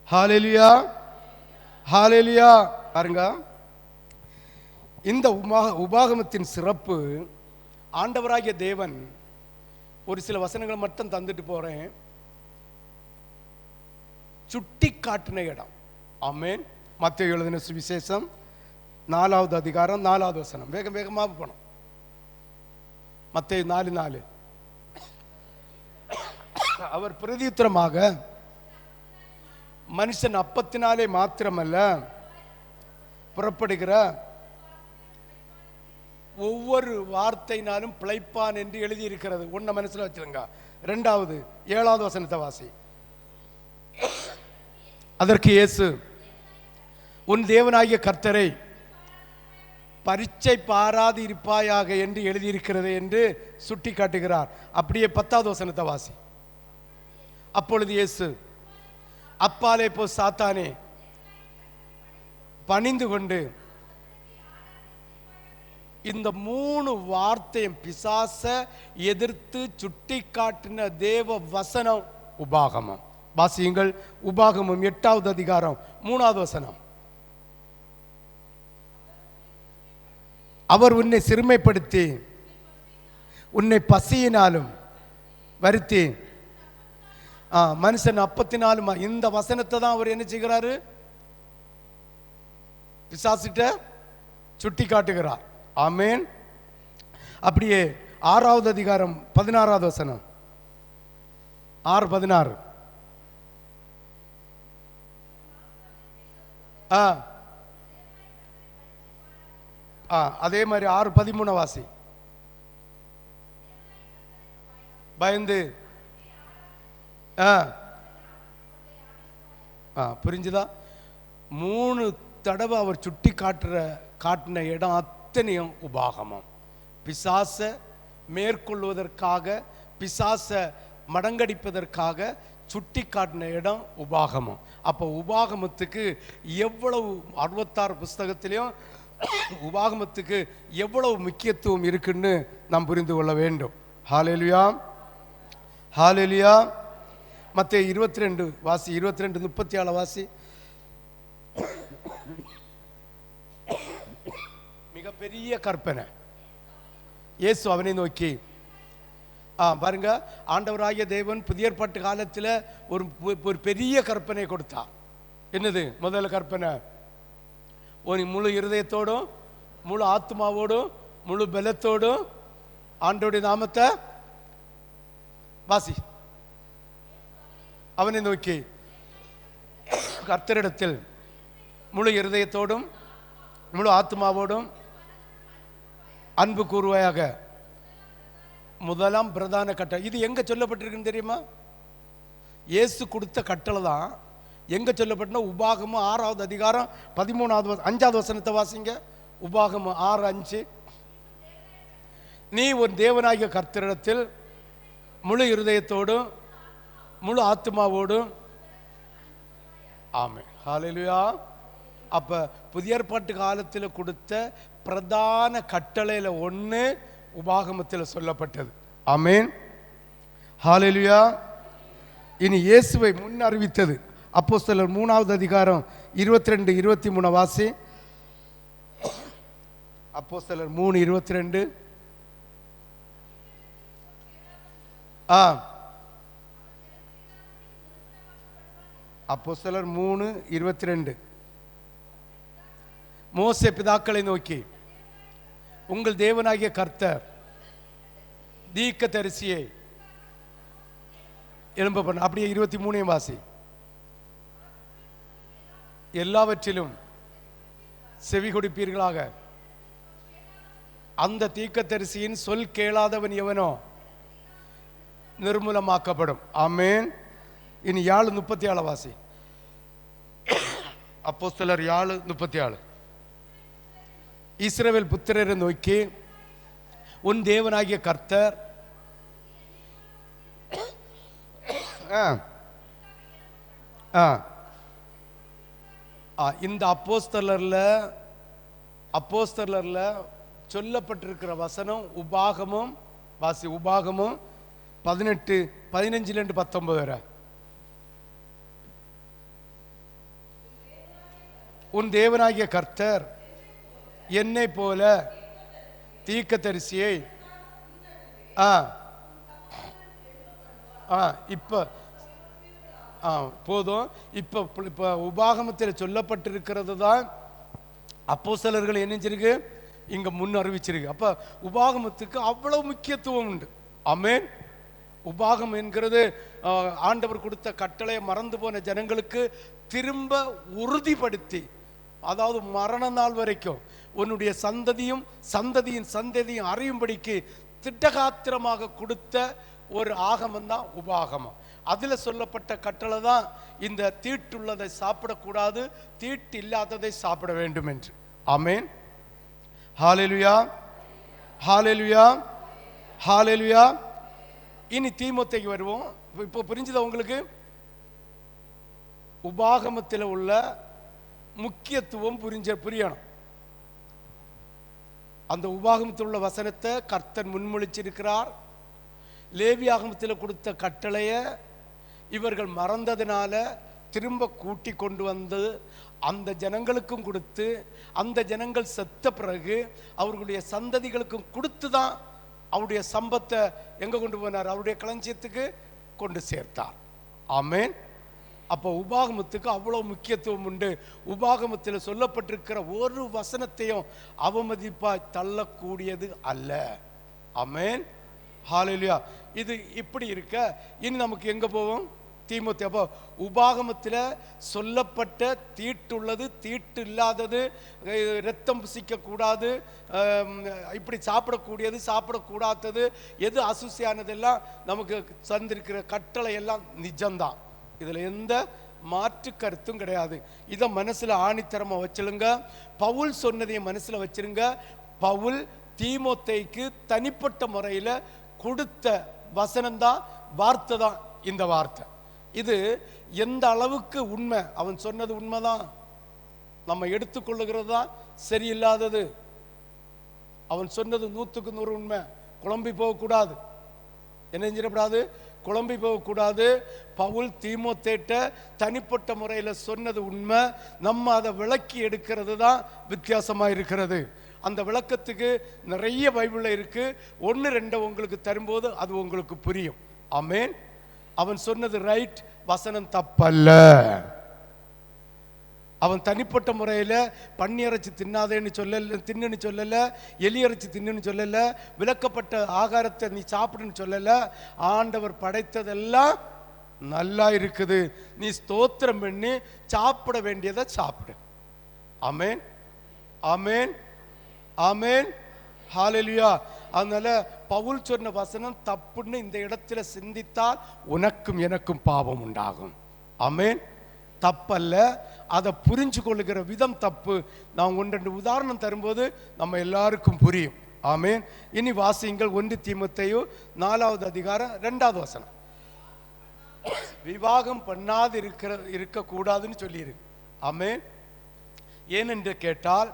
ஹல்லேலூயா, ஹல்லேலூயா. பாருங்க, இந்த உபாகமத்தின் சிறப்பு, ஆண்டவராகிய தேவன் ஒரு சில வசனங்களை மட்டும் தந்துட்டு போறேன், சுட்டி காட்டின இடம். ஆமென். மத்தேயு எழுதின சுவிசேஷம் 4வது அதிகாரம் 4வது வசனம். வேகமாக போனோம். மத்தேயு 4:4. அவர் பிரதியுத்தரமாக, மனுஷன் அப்பத்தினாலே மாத்திரமல்ல புறப்படுகிற ஒவ்வொரு வார்த்தையினாலும் பிழைப்பான் என்று எழுதியிருக்கிறது. ஒன்ன மனசுல வச்சிருங்க. 2வது 7வது வசனத்தை வாசி. அதற்கு இயேசு, உன் தேவனாகிய கர்த்தரை பரீட்சை பாராது இருப்பாயாக என்று எழுதியிருக்கிறது என்று சுட்டி காட்டுகிறார். அப்படியே 10வது வசனத்தை வாசி. அப்பொழுது இயேசு, அப்பாலே போ சாத்தானே, பணிந்து கொண்டு, இந்த 3 வார்த்தையும் பிசாச எதிர்த்து சுட்டி காட்டின தேவ வசனம் உபாகமம். வாசியுங்கள். உபாகமம் 8வது அதிகாரம் 3வது வசனம். அவர் உன்னை சிறுமைப்படுத்தி உன்னை பசியினாலும் வருத்தி மனுஷன் அப்பத்தினாலும், இந்த வசனத்தை தான் அவர் என்ன செய்கிறாரு? பிசாசிட்ட சுட்டி காட்டுகிறார். ஆமென். அப்படியே 6வது அதிகாரம் 16வது வசனம். 6:16. அதே மாதிரி 6:13 வாசி. பயந்து புரிஞ்சுதா? 3 தடவை அவர் சுட்டி காட்டின இடம் அத்தனையும் உபாகமம். பிசாச மேற்கொள்வதற்காக, பிசாச மடங்கடிப்பதற்காக சுட்டி காட்டின இடம் உபாகமம். அப்போ உபாகமத்துக்கு எவ்வளவு, 66 புஸ்தகத்திலையும் உபாகமத்துக்கு எவ்வளவு முக்கியத்துவம் இருக்குன்னு நாம் புரிந்து கொள்ள வேண்டும். ஹல்லேலூயா, ஹல்லேலூயா. மத்தேயு 22 வாசி. 22:37 வாசி. மிகப்பெரிய கற்பனை. இயேசு அவனை நோக்கி, பாருங்க, ஆண்டவராகிய தேவன் புதிய ஏற்பாட்டு காலத்தில் ஒரு பெரிய கற்பனை கொடுத்தார். என்னது முதல்ல கற்பனை? ஒரு முழு இருதயத்தோடும், முழு ஆத்மாவோடும், முழு பலத்தோடும் ஆண்டவருடைய நாமத்தை வாசி. அவனை நோக்கி, கர்த்தரிடத்தில் முழு இருதயத்தோடும் முழு ஆத்மாவோடும் அன்பு கூறுவாயாக. முதலாம் பிரதான கட்டளை. இது எங்க சொல்லப்பட்டிருக்குன்னு தெரியுமா? இயேசு கொடுத்த கட்டளை தான். எங்க சொல்லப்பட்ட? உபாகமம் 6வது அதிகாரம் 5வது வசனத்தை வாசிங்க. உபாகமம் 6:5. நீ உன் தேவனாகிய கர்த்தரிடத்தில் முழு இருதயத்தோடும் முழு ஆத்மாவோடும். ஆமென், ஹல்லேலூயா. அப்ப புதிய ஏற்பாட்டு காலத்தில் கொடுத்த பிரதான கட்டளையில ஒன்று உபாகமத்தில் சொல்லப்பட்டது. ஆமென், ஹல்லேலூயா. இனி இயேசுவை முன் அறிவித்தது. அப்போஸ்தலர் 3வது அதிகாரம் 22-23 வாசி. அப்போஸ்தலர் 3:22. அப்போஸ்தலர் 3:22. மோசே பிதாக்களை நோக்கி, உங்கள் தேவனாகிய கர்த்தர் தீர்க்கதரிசியை எழும்ப பண்ண. அப்படியே 23 வாசி. எல்லாவற்றிலும் செவி கொடுப்பீர்களாக. அந்த தீர்க்கதரிசியின் சொல் கேளாதவன் எவனோ நிர்மூலமாக்கப்படும். ஆமென். இனி 7:37 வாசி. அப்போஸ்தலர் 7:37. இஸ்ரவேல் புத்திரரை நோக்கி, உன் தேவனாகிய கர்த்தர் இந்த அப்போஸ்தலர்ல சொல்லப்பட்டிருக்கிற வசனம் உபாகமும் வாசி. உபாகமும் 18:15-19 வரை. உன் தேவனாகிய கர்த்தர் என்னை போல தீர்க்கதரிசியை இப்ப போதும். இப்ப உபாகமத்தில் சொல்லப்பட்டிருக்கிறது தான் அப்போஸ்தலர்கள் என்ன செஞ்சிருக்கு, இங்க முன் அறிவிச்சிருக்கு. அப்ப உபாகமத்துக்கு அவ்வளவு முக்கியத்துவம் உண்டு. ஆமென். உபாகம் என்கிறது ஆண்டவர் கொடுத்த கட்டளையை மறந்து போன ஜனங்களுக்கு திரும்ப உறுதிப்படுத்தி, அதாவது மரண நாள் வரைக்கும் உன்னுடைய சந்ததியும் சந்ததியின் சந்ததியும் அறியும்படிக்கு திட்டகாத்திரமாக கொடுத்த ஒரு ஆகமம் தான் உபாகமம். அதில் சொல்லப்பட்ட கட்டளை தான் இந்த தீட்டுள்ளதை சாப்பிடக்கூடாது, தீட்டு இல்லாததை சாப்பிட வேண்டும் என்று. ஆமென். ஹல்லேலூயா, ஹல்லேலூயா, ஹல்லேலூயா. இனி தீமோத்தேயுக்கு வருவோம். இப்போ புரிஞ்சுதா உங்களுக்கு? உபாகமத்தில் உள்ள முக்கியத்துவம் புரியணும். அந்த உபாகமத்தில் உள்ள வசனத்தை கர்த்தர் முன்மொழிச்சிருக்கிறார். லேவியாகமத்தில் கொடுத்த கட்டளைய இவர்கள் மறந்ததினால திரும்ப கூட்டி கொண்டு வந்து அந்த ஜனங்களுக்கும் கொடுத்து, அந்த ஜனங்கள் செத்த பிறகு அவர்களுடைய சந்ததிகளுக்கும் கொடுத்து தான் அவருடைய சம்பத்தை எங்க கொண்டு போனார்? அவருடைய களஞ்சியத்துக்கு கொண்டு சேர்த்தார். ஆமென். அப்போ உபாகமத்துக்கு அவ்வளவு முக்கியத்துவம் உண்டு. உபாகமத்தில் சொல்லப்பட்டிருக்கிற ஒரு வசனத்தையும் அவமதிப்பாய் தள்ளக்கூடியது அல்ல. ஆமென். ஹல்லேலூயா. இது இப்படி இருக்க இனி நமக்கு எங்க போவோம்? தீமோத்தேயு. அப்போ உபாகமத்தில் சொல்லப்பட்ட தீட்டுள்ளது, தீட்டு இல்லாதது, இரத்தம் புசிக்க கூடாது, இப்படி சாப்பிடக்கூடியது, சாப்பிடக்கூடாதது, எது அசுசியானதெல்லாம் நமக்கு தந்திருக்கிற கட்டளை எல்லாம் நிஜம்தான். இதுல எந்த மாற்று கருத்தும் கிடையாது. இதை மனசுல ஆணித்தரமா வச்சிருங்க. பவுல் சொன்னதையும் மனசுல வச்சிருங்க. பவுல் தீமோத்தேயுக்கு தனிப்பட்ட முறையில கொடுத்த வசனம் தான், வார்த்தை தான் இந்த வார்த்தை. இது எந்த அளவுக்கு உண்மை, அவன் சொன்னது உண்மைதான், நம்ம எடுத்துக்கொள்ளுகிறது தான் சரியில்லாதது. அவன் சொன்னது 100க்கு 100 உண்மை. குழம்பி போகக்கூடாது. என்ன செஞ்சிடக்கூடாது? குழம்பி போகக்கூடாது. பவுல் தீமோத்தேட்ட தனிப்பட்ட முறையில் சொன்னது உண்மை. நம்ம அதை விளக்கி எடுக்கிறது தான் வித்தியாசமா இருக்கிறது. அந்த விளக்கத்துக்கு நிறைய பைபிள்ல இருக்கு. 1-2 உங்களுக்கு தரும்போது அது உங்களுக்கு புரியும். ஆமென். அவன் சொன்னது ரைட், வசனம் தப்பல்ல. அவன் தனிப்பட்ட முறையில் பன்னி இறைச்சி தின்னாதேன்னு சொல்லல, தின்னுன்னு சொல்லல, எலி இறைச்சி தின்னுன்னு சொல்லல, விலக்கப்பட்ட ஆகாரத்தை நீ சாப்பிடுன்னு சொல்லல. ஆண்டவர் படைத்ததெல்லாம் நல்லா இருக்குது, நீ ஸ்தோத்திரம் பண்ணி சாப்பிட வேண்டியதை சாப்பிடு. ஆமென், ஆமென், ஆமென், ஹல்லேலூயா. அதனால பவுல் சொன்ன வசனம் தப்புன்னு இந்த இடத்துல சிந்தித்தால் உனக்கும் எனக்கும் பாவம் உண்டாகும். ஆமென். தப்பல்ல, அதை புரிஞ்சு கொள்ளுகிற விதம் தப்பு. நான் 1-2 உதாரணம் தரும்போது நம்ம எல்லாருக்கும் புரியும். ஆமென். இனி வாசியுங்கள் 1 தீமோத்தேயு 4வது அதிகாரம் 2வது வசனம். விவாகம் பண்ணாது இருக்கக்கூடாதுன்னு சொல்லியிருக்கு. ஆமென். ஏனென்று கேட்டால்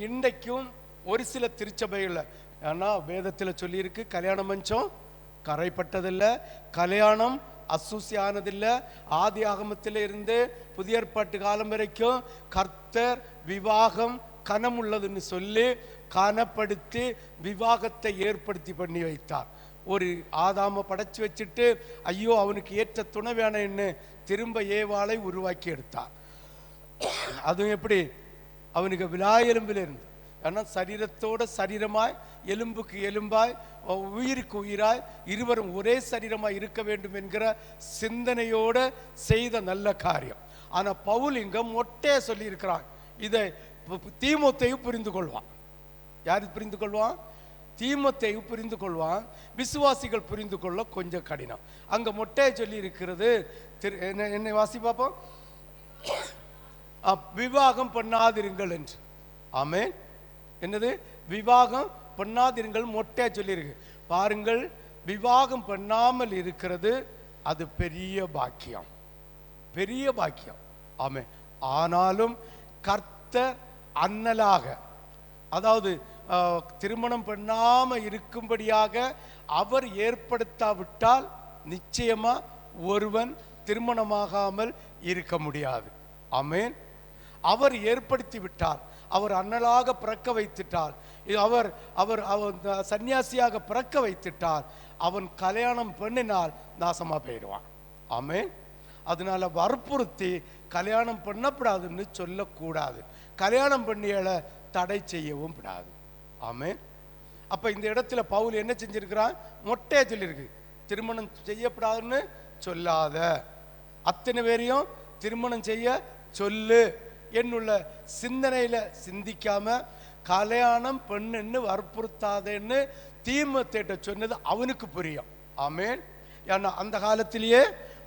இன்றைக்கும் ஒரு சில திருச்சபைகள், ஏன்னா வேதத்தில் சொல்லியிருக்கு கல்யாண மஞ்சம் கரைப்பட்டதில்லை, கல்யாணம் அசூசியானதில்லை. ஆதி ஆகமத்தில் இருந்து புதிய ஏற்பாட்டு காலம் வரைக்கும் கர்த்தர் விவாகம் கனம் உள்ளதுன்னு சொல்லி கனப்படுத்தி விவாகத்தை ஏற்படுத்தி பண்ணி வைத்தார். ஒரு ஆதாம படைச்சு வச்சுட்டு ஐயோ அவனுக்கு ஏற்ற துணை வேணும்னு திரும்ப ஏவாளை உருவாக்கி எடுத்தார். அதுவும் எப்படி? அவனுக்கு விலா எலும்பில் இருந்து, ஏன்னா சரீரத்தோட சரீரமாய், எலும்புக்கு எலும்பாய், உயிருக்கு உயிராய் இருவரும் ஒரே சரீரமாய் இருக்க வேண்டும் என்கிற சிந்தனையோடு செய்த நல்ல காரியம். ஆனா பவுல் இங்க மொட்டையை சொல்லி இருக்கிறான். இதை தீமோத்தேயு புரிந்து கொள்வான். யாரு புரிந்து கொள்வான்? தீமோத்தேயு புரிந்து கொள்வான். விசுவாசிகள் புரிந்து கொள்ள கொஞ்சம் கடினம். அங்க மொட்டையை சொல்லி இருக்கிறது. என்னை வாசி பார்ப்போம். விவாகம் பண்ணாதிருங்கள் என்று. ஆமென். என்னது? விவாகம் பண்ணாதிருங்கள் மொட்டையை சொல்லி இருக்கு பாருங்கள். விவாகம் பண்ணாமல் இருக்கிறது அது பெரிய பாக்கியம், பெரிய பாக்கியம். ஆமென். ஆனாலும் கர்த்தர் அண்ணலாக, அதாவது திருமணம் பண்ணாம இருக்கும்படியாக அவர் ஏற்படுத்தாவிட்டால் நிச்சயமா ஒருவன் திருமணமாகாமல் இருக்க முடியாது. ஆமென். அவர் ஏற்படுத்தி விட்டார், அவர் அண்ணலாக பிறக்க வைத்துட்டார், அவர் அவர் சன்னியாசியாக பிறக்க வைத்துட்டார், அவன் கல்யாணம் பண்ணினால் நாசமா போயிடுவான். ஆமென். அதனால வற்புறுத்தி கல்யாணம் பண்ணப்படாதுன்னு சொல்லக்கூடாது, கல்யாணம் பண்ணியல தடை செய்யவும் கூடாது. ஆமென். அப்ப இந்த இடத்துல பவுல் என்ன செஞ்சிருக்கிறான்? மொட்டையை சொல்லியிருக்கு, திருமணம் செய்யப்படாதுன்னு சொல்லாத, அத்தனை பேரையும் திருமணம் செய்ய சொல்லு என்னுள்ள சிந்தனையில சிந்திக்காம கல்யாணம் பெண்ணுன்னு வற்புறுத்தாதேன்னு தீமோத்தேயுட்ட சொன்னது அவனுக்கு புரியும். ஆமென். ஏன்னா அந்த காலத்திலேயே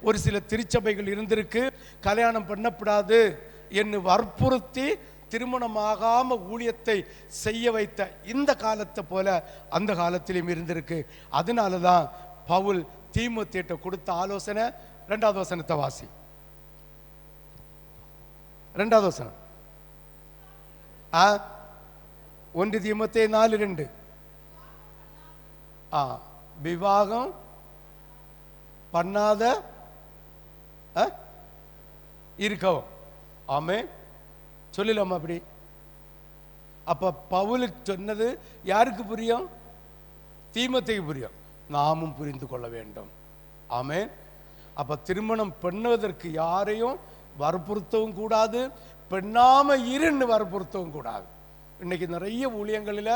ஒரு சில திருச்சபைகள் இருந்திருக்கு, கல்யாணம் பண்ணப்படாது என்று வற்புறுத்தி திருமணமாகாம ஊழியத்தை செய்ய வைத்த இந்த காலத்தை போல அந்த காலத்திலும் இருந்திருக்கு. அதனாலதான் பவுல் தீமோத்தேயுட்ட கொடுத்த ஆலோசனை. 2வது வசனத்தை வாசி. 2வது வசனம். 1 தீமோத்தேயு 4:2. விவாகம் பண்ணாத இருக்கவும். ஆமென். சொல்லலாமா அப்படி? அப்ப பவுலுக்கு சொன்னது யாருக்கு புரியும்? தீமோத்தேயுக்கு புரியும், நாமும் புரிந்து கொள்ள வேண்டும். ஆமென். அப்ப திருமணம் பண்ணுவதற்கு யாரையும் வற்புறுத்தவும் கூடாது, பெண்ணாம இருன்னு வற்புறுத்தவும் கூடாது. இன்னைக்கு நிறைய ஊழியங்களில்,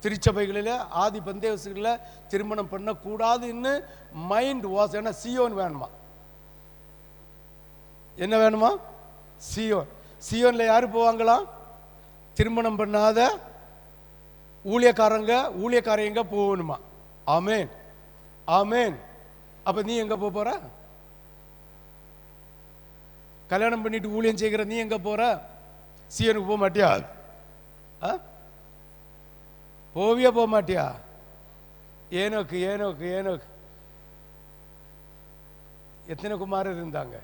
திருச்சபைகளில், ஆதி பந்தேவசுகளில் திருமணம் பண்ணக்கூடாதுன்னு மைண்ட் வாஸ். ஏன்னா சியோன் வேணுமா? என்ன வேணுமா? சியோன். சியோன்ல யாரு போவாங்களா? திருமணம் பண்ணாத ஊழியக்காரங்க போகணுமா? ஆமென். ஆமென். அப்ப நீ எங்க போற? கல்யாணம் பண்ணிட்டு ஊழியம் செய்கிற நீ எங்க போற? சியோனுக்கு போக மாட்டியா? போவியா? போக மாட்டியா? ஏனோக்கு ஏனோக்கு ஏனோக்கு எத்தனை குமாரர் இருந்தாங்க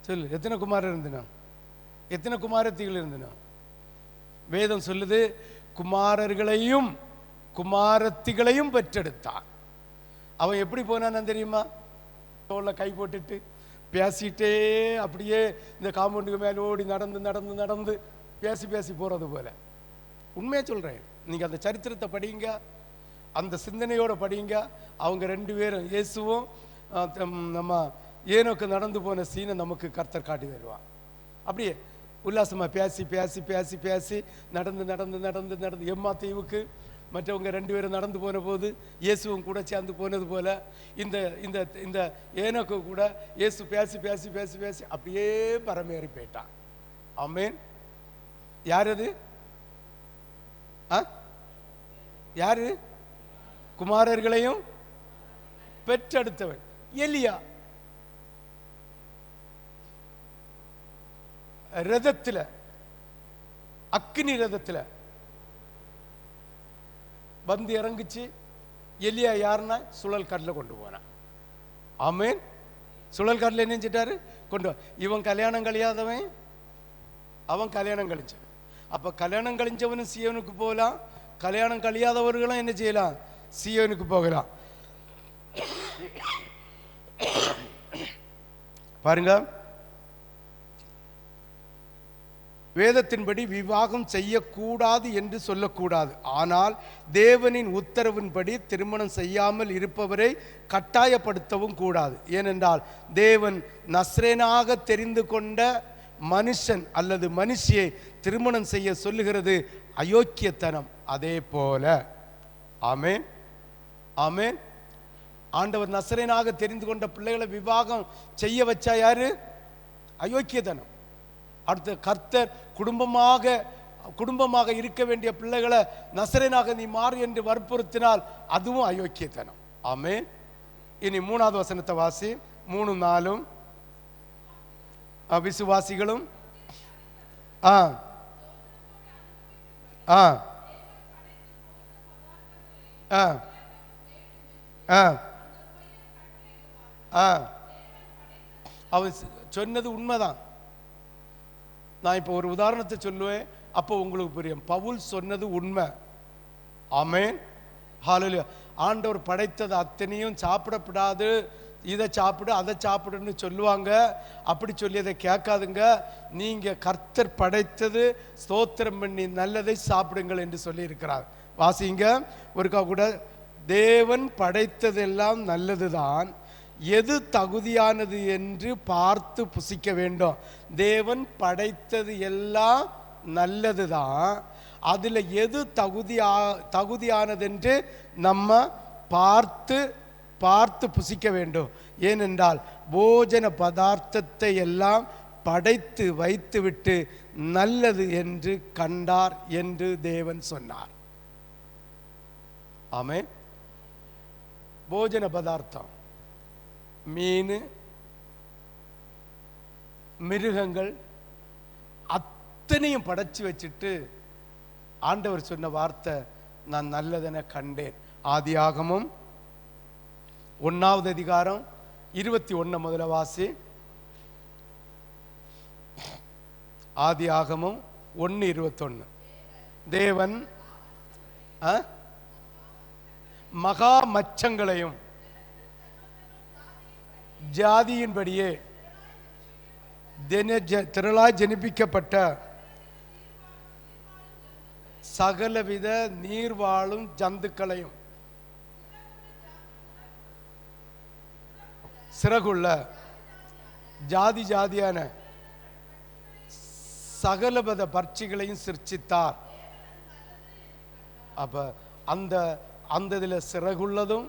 சொல்லு? எத்தனை குமாரர் இருந்தனா? எத்தனை குமாரத்திகள் இருந்தனா? வேதம் சொல்லுது குமாரர்களையும் குமாரத்திகளையும் பெற்றெடுத்தான். அவன் எப்படி போனான்னு தெரியுமா? கை போட்டுட்டு பேசிட்டே அப்படியே இந்த காம்பவுண்டுக்கு மேலே ஓடி நடந்து நடந்து நடந்து பேசி பேசி போறது போல. உண்மையா சொல்றேன், நீங்க அந்த சரித்திரத்தை படிங்க, அந்த சிந்தனையோட படிங்க. அவங்க 2 பேரும், இயேசுவும் நம்ம ஏனோக்கு நடந்து போன சீனை நமக்கு கர்த்தர் காட்டி தருவான். அப்படியே உல்லாசமா பேசி பேசி பேசி பேசி நடந்து நடந்து நடந்து நடந்து எம்மா தீவுக்கு மற்றவங்க 2 பேரும் நடந்து போன போது இயேசுவும் கூட சேர்ந்து போனது போல இந்த இந்த இந்த ஏனோக்கு கூட இயேசு பேசி பேசி பேசி பேசி அப்படியே பரமேறி போயிட்டான். ஆமென். யார் அது? யாரு? குமாரர்களையும் பெற்றெடுத்தவன் எலியா. ரதத்துல, அக்னி ரதத்துல வந்து இறங்குச்சு. எலியா யாருன்னா சுழல் காட்டில் கொண்டு போனான். ஆமென். சுழல் காட்டில் என்ன செஞ்சிட்டாரு? கொண்டு. இவன் கல்யாணம் கழியாதவன், அவன் கல்யாணம் கழிச்சவன். அப்ப கல்யாணம் கழிஞ்சவனும் சியோனுக்கு போகலாம், கல்யாணம் கழியாதவர்களும் என்ன செய்யலாம்? சியோனுக்கு போகலாம். பாருங்க, வேதத்தின்படி விவாகம் செய்யக்கூடாது என்று சொல்லக்கூடாது. ஆனால் தேவனின் உத்தரவின்படி திருமணம் செய்யாமல் இருப்பவரை கட்டாயப்படுத்தவும் கூடாது. ஏனென்றால் தேவன் நஸ்ரேனாக தெரிந்து கொண்ட மனுஷன் அல்லது மனுஷியை திருமணம் செய்ய சொல்லுகிறது அயோக்கியத்தனம். அதே போல ஆமென் ஆமென் ஆண்டவர் நசரேனாக தெரிந்து கொண்ட பிள்ளைகளை விவாகம் செய்ய வச்சா யாரு? அயோக்கியத்தனம். அடுத்து கர்த்தர் குடும்பமாக இருக்க வேண்டிய பிள்ளைகளை நசரேனாக நீ மாறு என்று வற்புறுத்தினால் அதுவும் அயோக்கியத்தனம். ஆமென். இனி 3வது வசனத்தை வாசி. 3-4 விசுவாசிகளும் அவர் சொன்னது உண்மைதான். நான் இப்போ ஒரு உதாரணத்தை சொல்லுவேன், அப்போ உங்களுக்கு புரியும். பவுல் சொன்னது உண்மை. ஆமென். ஹல்லேலூயா. ஆண்டவர் படைத்தது அத்தனையும் சாப்பிடப்படாது, இதை சாப்பிடு அதை சாப்பிடுன்னு சொல்லுவாங்க. அப்படி சொல்லி அதை கேட்காதுங்க. நீங்க கர்த்தர் படைத்தது ஸ்தோத்திரம் பண்ணி நல்லதை சாப்பிடுங்கள் என்று சொல்லி இருக்கிறார். வாசிங்க ஒருக்கா கூட. தேவன் படைத்ததெல்லாம் நல்லதுதான், எது தகுதியானது என்று பார்த்து புசிக்க வேண்டும். தேவன் படைத்தது எல்லாம் நல்லதுதான், அதில் எது தகுதியானது என்று நம்ம பார்த்து புசிக்க வேண்டும். ஏனென்றால் போஜன பதார்த்தத்தை எல்லாம் படைத்து வைத்துவிட்டு நல்லது என்று கண்டார் என்று தேவன் சொன்னார். ஆமென். போஜன பதார்த்தம், மீன், மிருகங்கள் அத்தனையும் படைச்சு வச்சுட்டு ஆண்டவர் சொன்ன வார்த்தை நான் நல்லதென கண்டேன். ஆதியாகமம் 1வது அதிகாரம் 21 முதல்ல வாசி. ஆதியாகமம் 1:21. தேவன் மகா மச்சங்களையும் ஜாதியின்படியே திரளாய் ஜனிப்பிக்கப்பட்ட சகலவித நீர்வாழும் ஜந்துக்களையும் சிறகுள்ள ஜாதியான சகலவித பட்சிகளையும் சிருஷ்டித்தார். அப்ப அந்த இதில் சிறகுள்ளதும்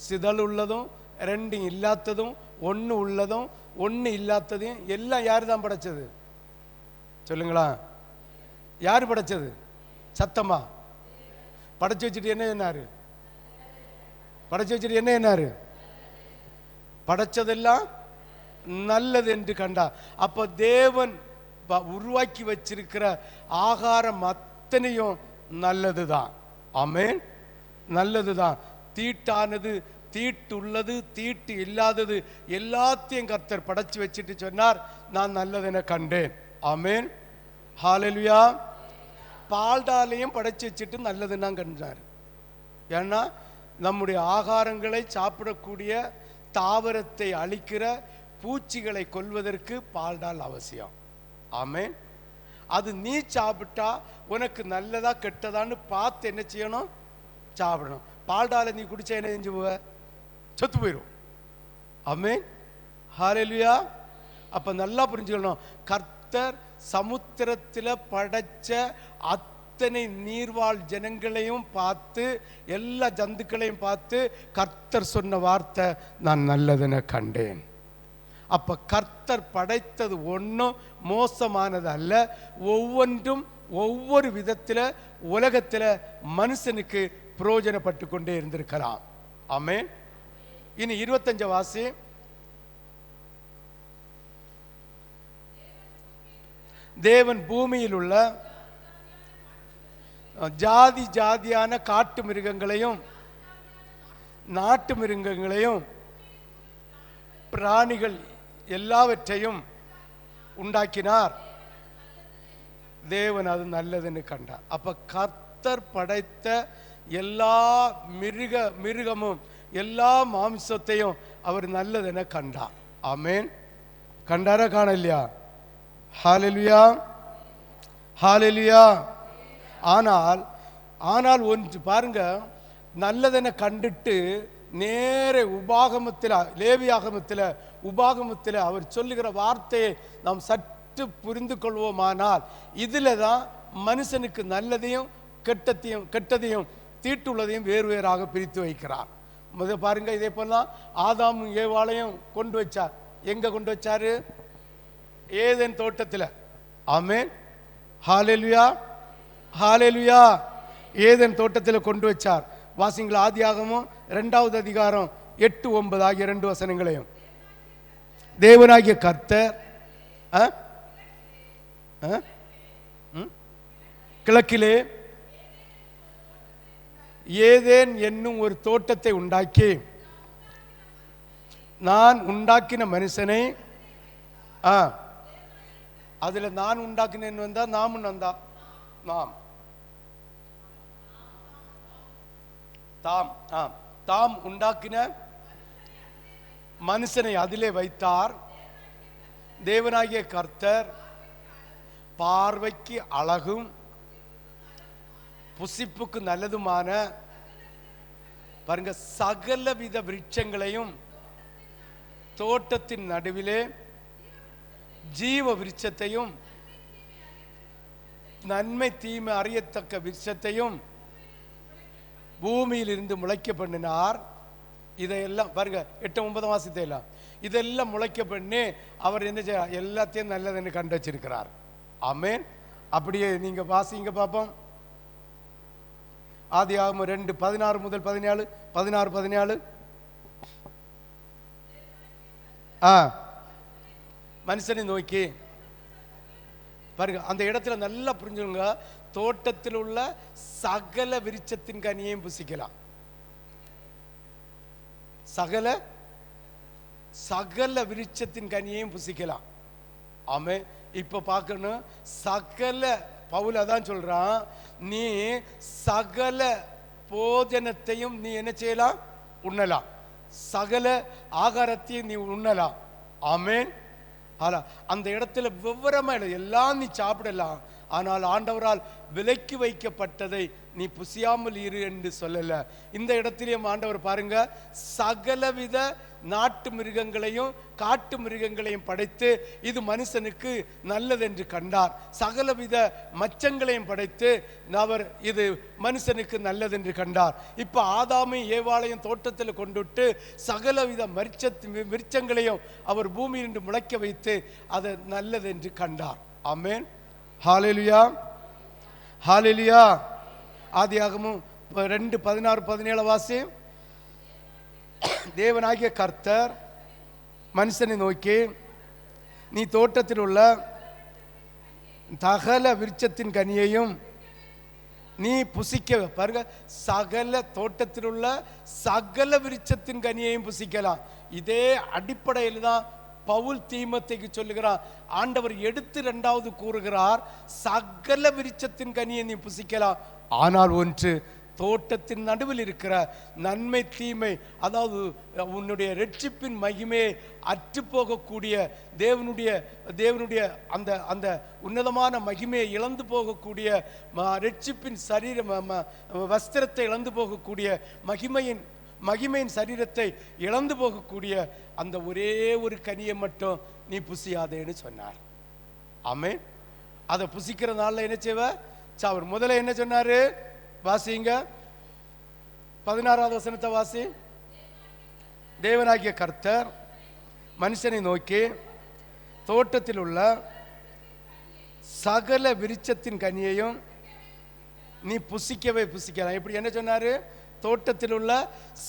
சிதல் உள்ளதும் 2 இல்லாததும் 1 உள்ளதும் 1 இல்லாததையும் எல்லாம் யாரு தான் படைச்சது? சொல்லுங்களா, யாரு படைச்சது? சத்தமா படைச்சு வச்சுட்டு என்ன என்னாரு? படைச்சு வச்சுட்டு என்ன என்னாரு? படைச்சதெல்லாம் நல்லது என்று கண்டார். அப்ப தேவன் உருவாக்கி வச்சிருக்கிற ஆகாரம் அத்தனையும் நல்லதுதான். ஆமென். நல்லதுதான். தீட்டானது, தீட்டுள்ளது, தீட்டு இல்லாதது எல்லாத்தையும் கர்த்தர் படைச்சு வச்சுட்டு சொன்னார் நான் நல்லதென கண்டேன். ஆமென். ஹல்லேலூயா. பால்டாலையும் படைச்சு வச்சுட்டு நல்லதுன்னா கண்டார். ஏன்னா நம்முடைய ஆகாரங்களை சாப்பிடக்கூடிய தாவரத்தை அழிக்கிற பூச்சிகளை கொல்வதற்கு பால்டால் அவசியம். ஆமென். அது நீ சாப்பிட்டா உனக்கு நல்லதா கெட்டதான்னு பார்த்து என்ன செய்யணும்? சாப்பிடணும். பால்டால நீ குடிச்சா என்ன செஞ்சு போவ? செத்து போயிடும். ஆமென். ஹல்லேலூயா. அப்ப நல்லா புரிஞ்சுக்கணும், கர்த்தர் சமுத்திரத்தில் படைச்ச அத்தனை நீர்வாழ் ஜனங்களையும் பார்த்து எல்லா ஜந்துக்களையும் பார்த்து கர்த்தர் சொன்ன வார்த்தை நான் நல்லதென கண்டேன். அப்ப கர்த்தர் படைத்தது ஒன்றும் மோசமானது அல்ல. ஒவ்வொன்றும் ஒவ்வொரு விதத்தில் உலகத்தில் மனுஷனுக்கு பிரயோஜனப்பட்டு கொண்டே இருந்திருக்கலாம். ஆமென். இனி 25 வாசி. தேவன் பூமியில் உள்ள ஜாதியான காட்டு மிருகங்களையும் நாட்டு மிருகங்களையும் பிராணிகள் எல்லாவற்றையும் உண்டாக்கினார். தேவன் அது நல்லதுன்னு கண்டார். அப்ப கர்த்தர் படைத்த எல்லா மிருகமும் எல்லா மாம்சத்தையும் அவர் நல்லதென கண்டார். ஆமென். கண்டாரா காணலையா? ஹல்லேலூயா. ஹல்லேலூயா. ஆனால் ஒன்று பாருங்க, நல்லதென கண்டுட்டு நேர உபாகமத்தில் அவர் சொல்லுகிற வார்த்தையை நாம் சற்று புரிந்து கொள்வோமானால் இதில் தான் மனுஷனுக்கு நல்லதையும் கெட்டதையும் தீட்டுள்ளதையும் வேறு வேறாக பிரித்து வைக்கிறார். பாருங்க, இதே போலாம் ஆதாமும் ஏவாளையும் கொண்டு வச்சார். எங்க கொண்டு வச்சாரு? ஏதேன் தோட்டத்தில். ஆமென், ஹalleluya, ஹalleluya. ஏதேன் தோட்டத்தில் கொண்டு வச்சார். வாசிங்களா, ஆதியாகமம் 2வது அதிகாரம் 8, 9 ஆகிய 2 வசனங்களையும். தேவனாகிய கர்த்தர் கிழக்கிலே ஏதேன் என்னும் ஒரு தோட்டத்தை உண்டாக்கி, நான் உண்டாக்கின மனுஷனை, அதுல நான் உண்டாக்கினேன் வந்தா, நாமும் வந்தா, நாம் தாம் தாம் உண்டாக்கின மனுஷனை அதிலே வைத்தார். தேவனாகிய கர்த்தர் பார்வைக்கு அழகும் புசிப்புக்கு நல்லதுமான, பாருங்க, சகலவித விருட்சங்களையும் தோட்டத்தின் நடுவிலே ஜீவ விருட்சத்தையும் நன்மை தீமை அறியத்தக்க விருட்சத்தையும் பூமியில் இருந்து முளைக்க பண்ணினார். இதையெல்லாம் பாருங்க, 8, 9 வாசித்தை எல்லாம் இதெல்லாம் முளைக்க பண்ணி அவர் என்ன செய்ய, எல்லாத்தையும் நல்லதுன்னு கண்டு வச்சிருக்கிறார். ஆமென். அப்படியே நீங்க வாசிங்க பார்ப்போம். ஆதியாகமம் 2, 16 முதல் 17, 16, 17. மனுஷனை நோக்கி பாருங்க, அந்த இடத்துல நல்லா புரிஞ்சுங்க. தோட்டத்தில் உள்ள சகல விருட்சத்தின் கனியையும் புசிக்கலாம். சகல சகல விருட்சத்தின் கனியையும் புசிக்கலாம். ஆமே. இப்ப பார்க்கணும், சகல பவுல் அதான் சொல்றான், நீ சகல போஜனத்தையும் நீ என்ன செய்யலாம்? உண்ணலாம். சகல ஆகாரத்தையும் நீ உண்ணலாம். ஆமேன். அந்த இடத்துல விவரமா எல்லாம் நீ சாப்பிடலாம். ஆனால் ஆண்டவரால் விலக்கி வைக்கப்பட்டதை நீ புசியாமல் இரு என்று சொல்லல. இந்த இடத்திலேயும் ஆண்டவர் பாருங்க, சகலவித நாட்டு மிருகங்களையும் காட்டு மிருகங்களையும் படைத்து இது மனுஷனுக்கு நல்லதென்று கண்டார். சகலவித மச்சங்களையும் படைத்து அவர் இது மனுஷனுக்கு நல்லதென்று கண்டார். இப்ப ஆதாமையும் ஏவாளையும் தோட்டத்தில் கொண்டுட்டு சகலவித மிருச்சங்களையும் அவர் பூமியிலிருந்து முளைக்க வைத்து அதை நல்லதென்று கண்டார். ஆமென், ஹalleluya, ஹalleluya. ஆதியாகமம் 2, 16, 17 வாசி. தேவனாகிய கர்த்தர் மனுஷனை நோக்கி, நீ தோட்டத்தில் உள்ள சகல விருட்சத்தின் கனியையும் நீ புசிக்க, பாருங்க, சகல தோட்டத்தில் உள்ள சகல விருட்சத்தின் கனியையும் புசிக்கலாம். இதே அடிப்படையில் தான் பவுல் தீமோத்தேயுக்கு சொல்லுகிறார். ஆண்டவர் எடுத்து 2வது கூறுகிறார், சகல விருட்சத்தின் கனியை நீ புசிக்கலாம். ஆனால் ஒன்று, தோட்டத்தின் நடுவில் இருக்கிற நன்மை தீமை, அதாவது உன்னுடைய ரட்சிப்பின் மகிமையை அற்று போகக்கூடிய தேவனுடைய அந்த அந்த உன்னதமான மகிமையை இழந்து போகக்கூடிய, ரட்சிப்பின் சரீர வஸ்திரத்தை இழந்து போகக்கூடிய, மகிமையின் சரீரத்தை இழந்து போகக்கூடிய அந்த ஒரே ஒரு கனியை மட்டும் நீ புசியாதேன்னு சொன்னார். ஆமென். அதை புசிக்கிறதுனால என்ன செய்வ? அவர் முதல்ல என்ன சொன்னாரு? வாசிங்க, 16வது வசனத்தை வாசி. தேவனாகிய கர்த்தர் மனுஷனை நோக்கி, தோட்டத்தில் உள்ள சகல விருட்சத்தின் கனியையும் நீ புசிக்கவே புசிக்கலாம். இப்படி என்ன சொன்னாரு? தோட்டத்தில் உள்ள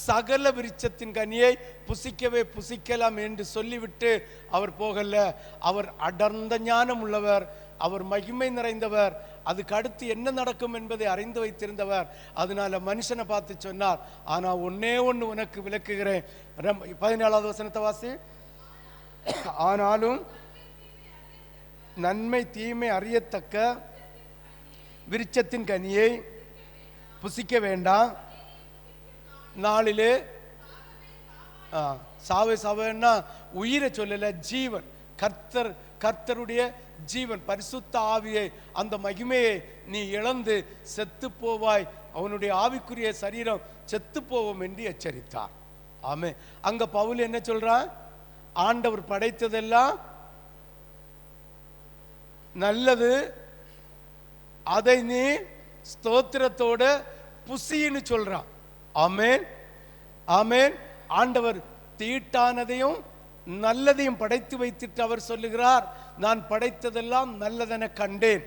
சகல விருட்சத்தின் கனியை புசிக்கவே புசிக்கலாம் என்று சொல்லிவிட்டு அவர் போகல. அவர் அடர்ந்த ஞானம் உள்ளவர், அவர் மகிமை நிறைந்தவர், அதுக்கு அடுத்து என்ன நடக்கும் என்பதை அறிந்து வைத்திருந்தவர். அதனால மனுஷனை பார்த்து சொன்னார், ஆனா ஒன்னே ஒன்று உனக்கு விளக்குகிறேன். 17வது வசனத்தை வாசி. ஆனாலும் நன்மை தீமை அறியத்தக்க விருட்சத்தின் கனியை புசிக்க வேண்டாம். நாளிலே சாவேன்னா உயிரை சொல்லல, ஜீவன், கர்த்தருடைய ஜீவன், பரிசுத்த ஆவியை, அந்த மகிமையை நீ இழந்து செத்து போவாய், அவனுடைய ஆவிக்குரிய சரீரம் செத்து போவோம் என்று எச்சரித்தார். ஆமே. அங்க பவுல் என்ன சொல்றான்? ஆண்டவர் படைத்ததெல்லாம் நல்லது, அதை நீ ஸ்தோத்திரத்தோட புசின்னு சொல்றான். ஆமென். ஆமென். ஆண்டவர் தீட்டானதையும் நல்லதையும் படைத்து வைத்துட்டு அவர் சொல்லுகிறார், நான் படைத்ததெல்லாம் நல்லதென கண்டேன்.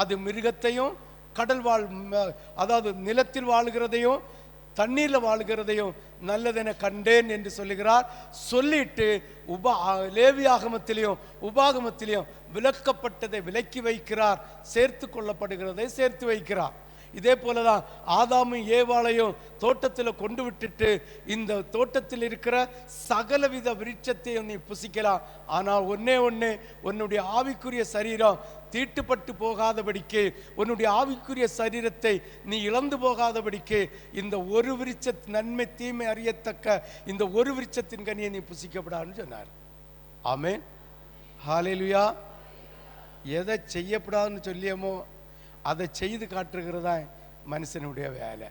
அது மிருகத்தையும் கடல் அதாவது நிலத்தில் வாழுகிறதையும் தண்ணீரில் வாழுகிறதையும் நல்லதென கண்டேன் என்று சொல்லுகிறார். சொல்லிட்டு லேவியாகமத்திலையும் உபாகமத்திலையும் விலக்கப்பட்டதை விலக்கி வைக்கிறார், சேர்த்து கொள்ளப்படுகிறதை சேர்த்து வைக்கிறார். இதே போலதான் ஆதாமும் ஏவாளையும் தோட்டத்தில் கொண்டு விட்டுட்டு, இந்த தோட்டத்தில் இருக்கிற சகலவித விருட்சத்தையும் நீ புசிக்கலாம், ஆனால் ஒன்னே ஒன்று, உன்னுடைய ஆவிக்குரிய சரீரம் தீட்டுப்பட்டு போகாதபடிக்கு, உன்னுடைய ஆவிக்குரிய சரீரத்தை நீ இழந்து போகாதபடிக்கு இந்த ஒரு விருட்ச நன்மை தீமை அறியத்தக்க இந்த ஒரு விருட்சத்தின் கனியை நீ புசிக்கப்படாதுன்னு சொன்னார். ஆமென். ஹல்லேலூயா. எதை செய்யப்படாதுன்னு சொல்லியமோ அதை செய்து காட்டுகிறதா மனுஷனுடைய வேலை.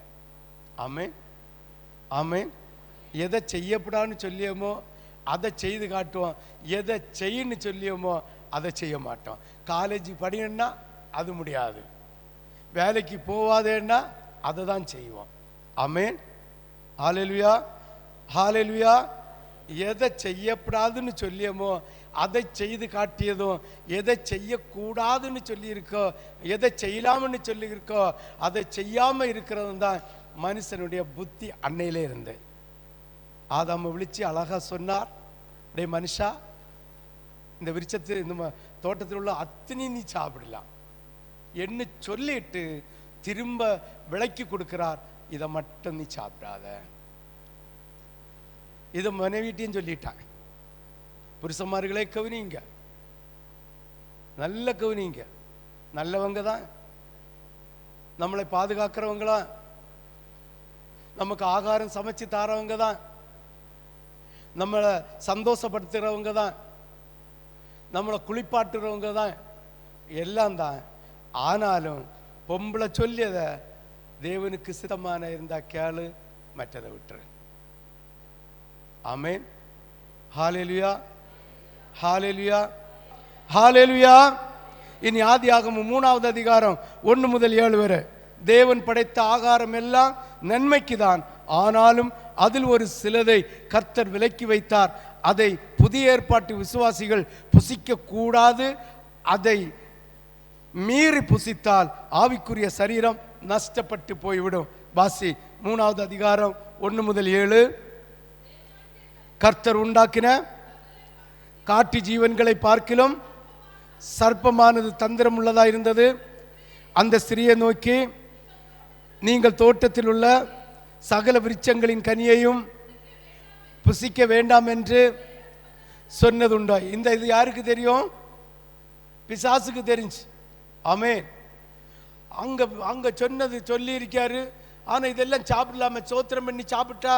ஆமென், ஆமென். எதை செய்யப்படான்னு சொல்லியோமோ அதை செய்து காட்டுவோம், எதை செய்யன்னு சொல்லியோமோ அதை செய்ய மாட்டோம். காலேஜ் படிக்கணும்னா அது முடியாது, வேலைக்கு போவாதேன்னா அதை தான் செய்வோம். ஆமென். ஹல்லேலூயா, ஹல்லேலூயா. எதை செய்யப்படாதுன்னு சொல்லியோமோ அதை செய்து காட்டியதும், எதை செய்யக்கூடாதுன்னு சொல்லியிருக்கோ, எதை செய்யலாம்னு சொல்லியிருக்கோ அதை செய்யாமல் இருக்கிறதும் தான் மனுஷனுடைய புத்தி. அன்னையிலே இருந்து ஆதாம விழிச்சு அழகா சொன்னார், டே மனுஷா, இந்த விருட்சத்தில் இந்த தோட்டத்தில் உள்ள அத்தனை நீ சாப்பிடலாம் என்ன சொல்லிட்டு திரும்ப விளக்கி கொடுக்கிறார், இதை மட்டும் நீ சாப்பிடாத. இதை மனைவிட்டையும் சொல்லிட்டாங்க. புருஷന്മാர்களே கவனிங்க, நல்ல கவனிங்க. நல்லவங்க தான், நம்மளை பாதுகாக்கிறவங்களா, நமக்கு ஆகாரம் சமைச்சு தாரவங்க தான், நம்மளை சந்தோஷப்படுத்துகிறவங்க தான், நம்மளை குளிப்பாட்டுறவங்க தான், எல்லாம் தான். ஆனாலும் பொம்பளை சொல்லியதை தேவனுக்கு சித்தமான இருந்தா கேளு, மற்றதை விட்டுரு. ஆமென். ஹல்லேலூயா, ஹல்லேலூயா, ஹல்லேலூயா. இனி ஆதியாகமம் 3வது அதிகாரம் 1 முதல் 7 வரை, தேவன் படைத்த ஆகாரம் எல்லாம் நன்மைக்கு தான், ஆனாலும் அதில் ஒரு சிலதை கர்த்தர் விலக்கி வைத்தார். அதை புதிய ஏற்பாட்டு விசுவாசிகள் புசிக்க கூடாது. அதை மீறி புசித்தால் ஆவிக்குரிய சரீரம் நஷ்டப்பட்டு போய்விடும். வாசி 3வது அதிகாரம் 1 முதல் 7. கர்த்தர் உண்டாக்கின காட்டு ஜீவன்களை பார்க்கிலும் சர்ப்பமானது தந்திரம் உள்ளதா இருந்தது. அந்த ஸ்திரியை நோக்கி, நீங்கள் தோட்டத்தில் உள்ள சகல விருட்சங்களின் கனியையும் புசிக்க வேண்டாம் என்று சொன்னதுண்டோ. இது யாருக்கு தெரியும்? பிசாசுக்கு தெரிஞ்சு. ஆமென். அங்க சொன்னது சொல்லி இருக்காரு. ஆனா இதெல்லாம் சாப்பிடலாமே, சோத்திரம் பண்ணி சாப்பிட்டா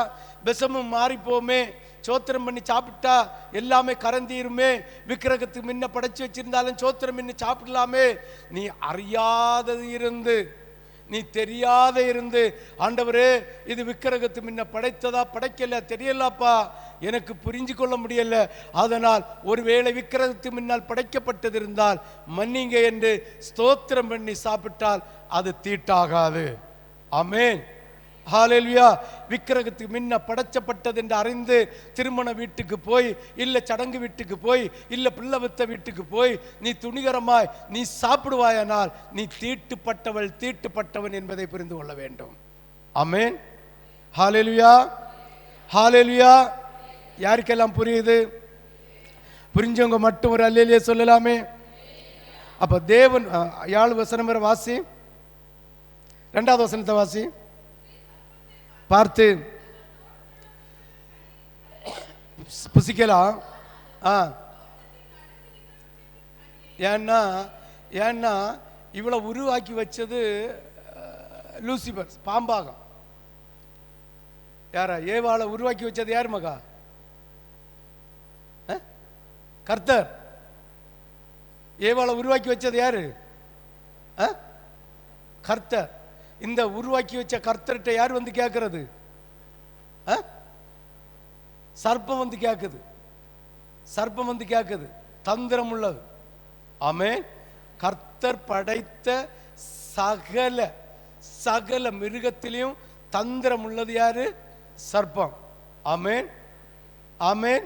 விஷமும் மாறிப்போமே, சோத்திரம் பண்ணி சாப்பிட்டா எல்லாமே கரந்தீருமே, விக்கிரகத்துக்கு முன்ன படைச்சு வச்சிருந்தாலும் சோத்திரம் பண்ணி சாப்பிடலாமே. நீ அறியாதது இருந்து, நீ தெரியாத இருந்து, ஆண்டவரே இது விக்கிரகத்து முன்ன படைத்ததா படைக்கல தெரியலப்பா, எனக்கு புரிஞ்சு கொள்ள முடியல, அதனால் ஒருவேளை விக்கிரகத்து முன்னால் படைக்கப்பட்டது இருந்தால் மன்னிங்க என்று ஸ்தோத்திரம் பண்ணி சாப்பிட்டால் அது தீட்டாகாது. ஆமென். ஹல்லேலூயா. விக்கிரகத்துக்கு முன்ன படைச்சப்பட்டது என்று அறிந்து திருமண வீட்டுக்கு போய், இல்ல சடங்கு வீட்டுக்கு போய், இல்ல பிள்ளை வித்த வீட்டுக்கு போய் நீ துணிகரமாய் நீ சாப்பிடுவாயானால் நீ தீட்டுப்பட்டவள் தீட்டுப்பட்டவன் என்பதை புரிந்து கொள்ள வேண்டும். ஆமென். ஹல்லேலூயா, ஹல்லேலூயா. யாருக்கெல்லாம் புரியுது? புரிஞ்சவங்க மட்டும் ஒரு அல்லேலூயா சொல்லலாமே. அப்ப தேவன் 7 வசனம் வரை வாசி, 2வது வசனத்தை வாசி. பார்த்து புசிக்கலாம். ஏன்னா இவ்வளவு உருவாக்கி வச்சது லூசிபர், பாம்பாகம். யாரா? ஏவாளை உருவாக்கி வச்சது யார் மகா? கர்த்தர். ஏவாளை உருவாக்கி வச்சது யாரு? கர்த்தர். இந்த உருவாக்கி வச்ச கர்த்தர்கிட்ட யார் வந்து கேட்கறது? சர்ப்பம் வந்து கேட்குது. சர்ப்பம் வந்து கேட்குது, தந்திரம் உள்ளது. ஆமென். கர்த்தர் படைத்த சகல மிருகத்திலையும் தந்திரம் உள்ளது யாரு? சர்ப்பம். ஆமேன், ஆமேன்.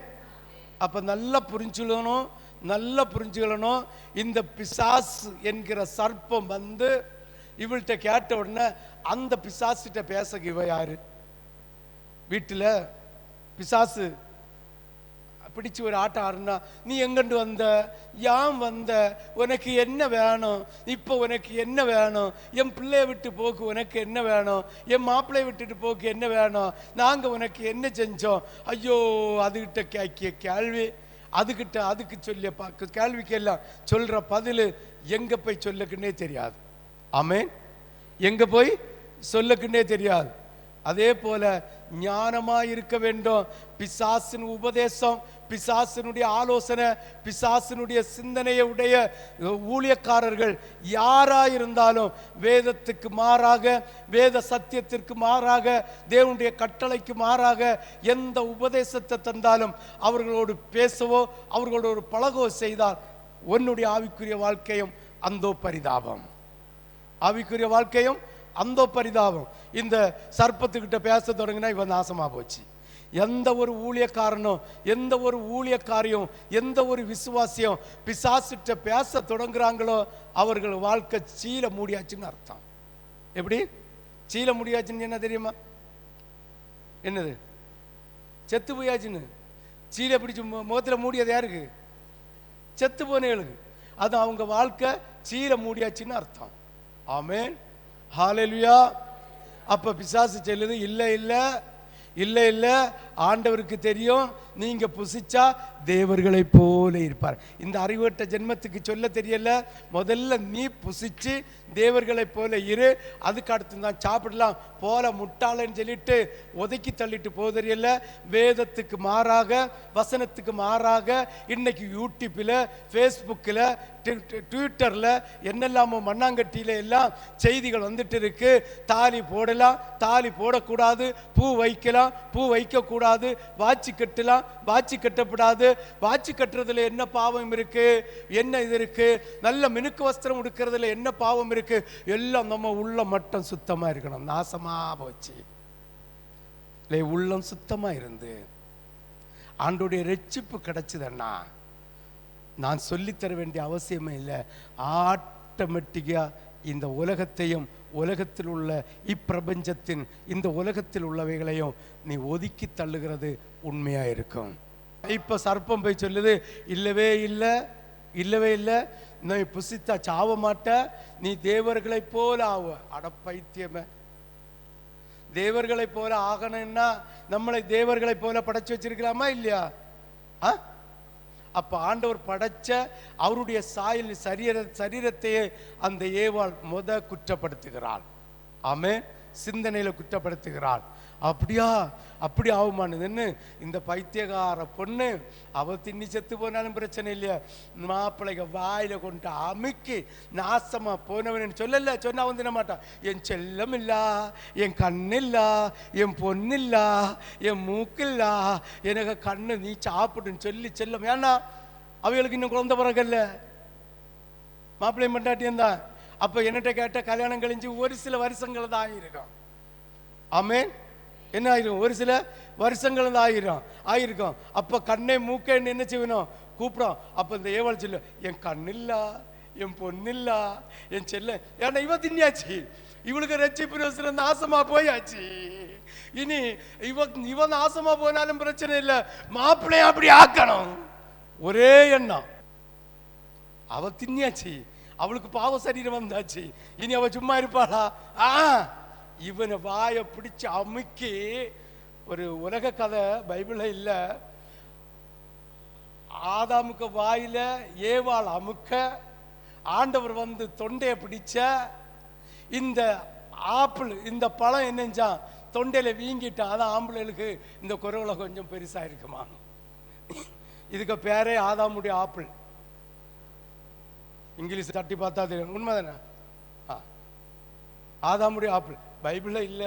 அப்ப நல்லா புரிஞ்சுக்கணும். இந்த பிசாசு என்கிற சர்ப்பம் வந்து இவள்கிட்ட கேட்ட உடனே அந்த பிசாசிட்ட பேச இவ யாரு? வீட்டில் பிசாசு பிடிச்சு ஒரு ஆட்டம் ஆடுனா, நீ எங்கண்டு வந்த, யான் வந்த, உனக்கு என்ன வேணும், இப்போ உனக்கு என்ன வேணும், என் பிள்ளைய விட்டு போக்கு உனக்கு என்ன வேணும், என் மாப்பிள்ளைய விட்டுட்டு போக்கு என்ன வேணும், நாங்கள் உனக்கு என்ன செஞ்சோம், ஐயோ அதுகிட்ட கேட்கிய கேள்வி, அதுக்கு சொல்லிய பார்க்க கேள்விக்கெல்லாம் சொல்ற பதில் எங்க போய் சொல்லக்குன்னே தெரியாது. ஆமேன், எங்க போய் சொல்லக்குன்னே தெரியாது. அதே போல ஞானமாய் இருக்க வேண்டும். பிசாசின் உபதேசம், பிசாசினுடைய ஆலோசனை, பிசாசினுடைய சிந்தனையை உடைய ஊழியக்காரர்கள் யாராயிருந்தாலும் வேதத்துக்கு மாறாக, வேத சத்தியத்திற்கு மாறாக, தேவனுடைய கட்டளைக்கு மாறாக எந்த உபதேசத்தை தந்தாலும் அவர்களோடு பேசவோ அவர்களோடு பழகவோ செய்தால் உன்னுடைய ஆவிக்குரிய வாழ்க்கையும் அந்தோ பரிதாபம். ஆவிக்குரிய வாழ்க்கையும் அந்தோ பரிதாபம். இந்த சர்ப்பத்துக்கிட்ட பேச தொடங்கினா இவன் நாசமா போச்சு. எந்த ஒரு ஊழியக்காரனும், எந்த ஒரு ஊழியக்காரியும், எந்த ஒரு விசுவாசியும் பிசாசிட்ட பேச தொடங்குறாங்களோ அவர்கள் வாழ்க்கை சீல மூடியாச்சுன்னு அர்த்தம். எப்படி சீல முடியாச்சுன்னு என்ன தெரியுமா? என்னது? செத்து போயாச்சுன்னு. சீலை பிடிச்சு முகத்தில் மூடியது யாருக்கு? செத்து போனேளுக்கு. அது அவங்க வாழ்க்கை சீல மூடியாச்சுன்னு அர்த்தம். ஆமேன், ஹல்லேலூயா. அப்ப பிசாசு சொல்லுது, இல்லை இல்லை இல்லை இல்லை, ஆண்டவருக்கு தெரியும் நீங்க புசிச்சா தேவர்களை போல இருப்பார். இந்த அறிவட்ட ஜென்மத்துக்கு சொல்ல தெரியல, முதல்ல நீ புசிச்சு தேவர்களை போல இரு, அதுக்கு அடுத்து தான் சாப்பிடலாம் போல முட்டாளன்னு சொல்லிட்டு ஒதுக்கி தள்ளிட்டு போதறியல. வேதத்துக்கு மாறாக, வசனத்துக்கு மாறாக இன்னைக்கு யூடியூப்பில், ஃபேஸ்புக்கில், ட்விட்டரில் என்னெல்லாமோ மண்ணாங்கட்டியில எல்லாம் செய்திகள் வந்துட்டு இருக்கு. தாலி போடலாம், தாலி போடக்கூடாது, பூ வைக்கலாம், பூ வைக்கக்கூடாது, வாட்சி கட்டலாம், வாட்சி கட்டப்படாது, வாட்சி கட்டுறதுல என்ன பாவம் இருக்கு, என்ன இது இருக்கு, நல்ல மினுக்கு வஸ்திரம் உடுக்கிறதுல என்ன பாவம் இருக்கு, எல்லாம் நம்ம உள்ள மட்டும் சுத்தமா இருக்கணும். நாசமா போச்சு. உள்ளம் சுத்தமா இருந்து ஆண்டோடைய ரட்சிப்பு கிடைச்சதுன்னா நான் சொல்லித்தர வேண்டிய அவசியமே இல்லை. ஆட்டோமேட்டிக்கா இந்த உலகத்தையும், உலகத்தில் உள்ள இப்பிரபஞ்சத்தின் இந்த உலகத்தில் உள்ளவைகளையும் நீ ஒதுக்கி தள்ளுகிறது உண்மையா இருக்கும். இப்ப சர்ப்பம் போய் சொல்லுது, இல்லவே இல்லை, இல்லவே இல்லை, நீ புசித்தா சாவ மாட்ட, நீ தேவர்களை போல ஆவ. அட பைத்தியமே, தேவர்களை போல ஆகணும்னா நம்மளை தேவர்களை போல படைச்சு வச்சிருக்கலாமா இல்லையா? அப்ப ஆண்டவர் படைச்ச அவருடைய சாயல் சரீரத்தையே அந்த ஏவாள் குற்றப்படுத்துகிறாள். ஆமென், சிந்தனையில குற்றப்படுத்துகிறாள். அப்படியா, அப்படி ஆகுமானதுன்னு இந்த பைத்தியகார பொண்ணு அவ திண்ணி செத்து போனாலும் பிரச்சனை இல்லையா, மாப்பிள்ளைக வாயில கொண்டு அமுக்கி நாசமா போனவன் சொல்லல, சொன்னா வந்து மாட்டான். என் செல்லம் இல்லா, என் கண்ணில்லா, என் பொண்ணில்லா, என் மூக்கில்லா, எனக்கு கண்ணு நீ சாப்பிடுன்னு சொல்லி செல்லம். ஏன்னா அவைகளுக்கு இன்னும் குழந்தை பிறக்கல, மாப்பிள்ளை மண்டாட்டியம் தான். அப்ப என்னட்ட கேட்ட கல்யாணம் கழிஞ்சு ஒரு சில வருஷங்கள் தான் ஆகிருக்கும். ஆமென், என்ன ஆயிரும்? ஒரு சில வருஷங்கள் தான் ஆயிருக்கும். அப்ப கண்ணை மூக்கன்னு என்ன செய்யணும்? கூப்பிடும். அப்ப இந்த ஏவாள் சொல்லு, என் கண்ணில்லா, என் பொண்ணில்லா, என் செல்ல. ஏன்னா இவ தின்னியாச்சு, இவளுக்கு ரட்சிப்பு நாசமா போயாச்சு. இனி இவன் நாசமா போனாலும் பிரச்சனை இல்லை, மாப்பிள்ளைய அப்படி ஆக்கணும். ஒரே எண்ணம். அவ தின்னியாச்சு, அவளுக்கு பாவ சரீரம் வந்தாச்சு, இனி அவ சும்மா இருப்பாளா? இவனை வாயை பிடிச்சு அமுக்கி, ஒரு உலக கதை பைபிள்ல இல்ல, ஆதாமுக்கு வாயில ஏவாள் அமுக்க ஆண்டவர் வந்து தொண்டையை பிடிச்ச. இந்த ஆப்பிள், இந்த பழம் என்னஞ்சான் தொண்டையில வீங்கிட்டான். அதான் ஆம்பளைகளுக்கு இந்த குரவுல கொஞ்சம் பெருசா இருக்குமா. இதுக்கு பேரே ஆதாமுடைய ஆப்பிள். இங்கிலீஷ் தட்டி பார்த்தா தெரியும், உண்மைதானே? ஆதாமுடைய ஆப்பிள் பைபிள்ல இல்ல,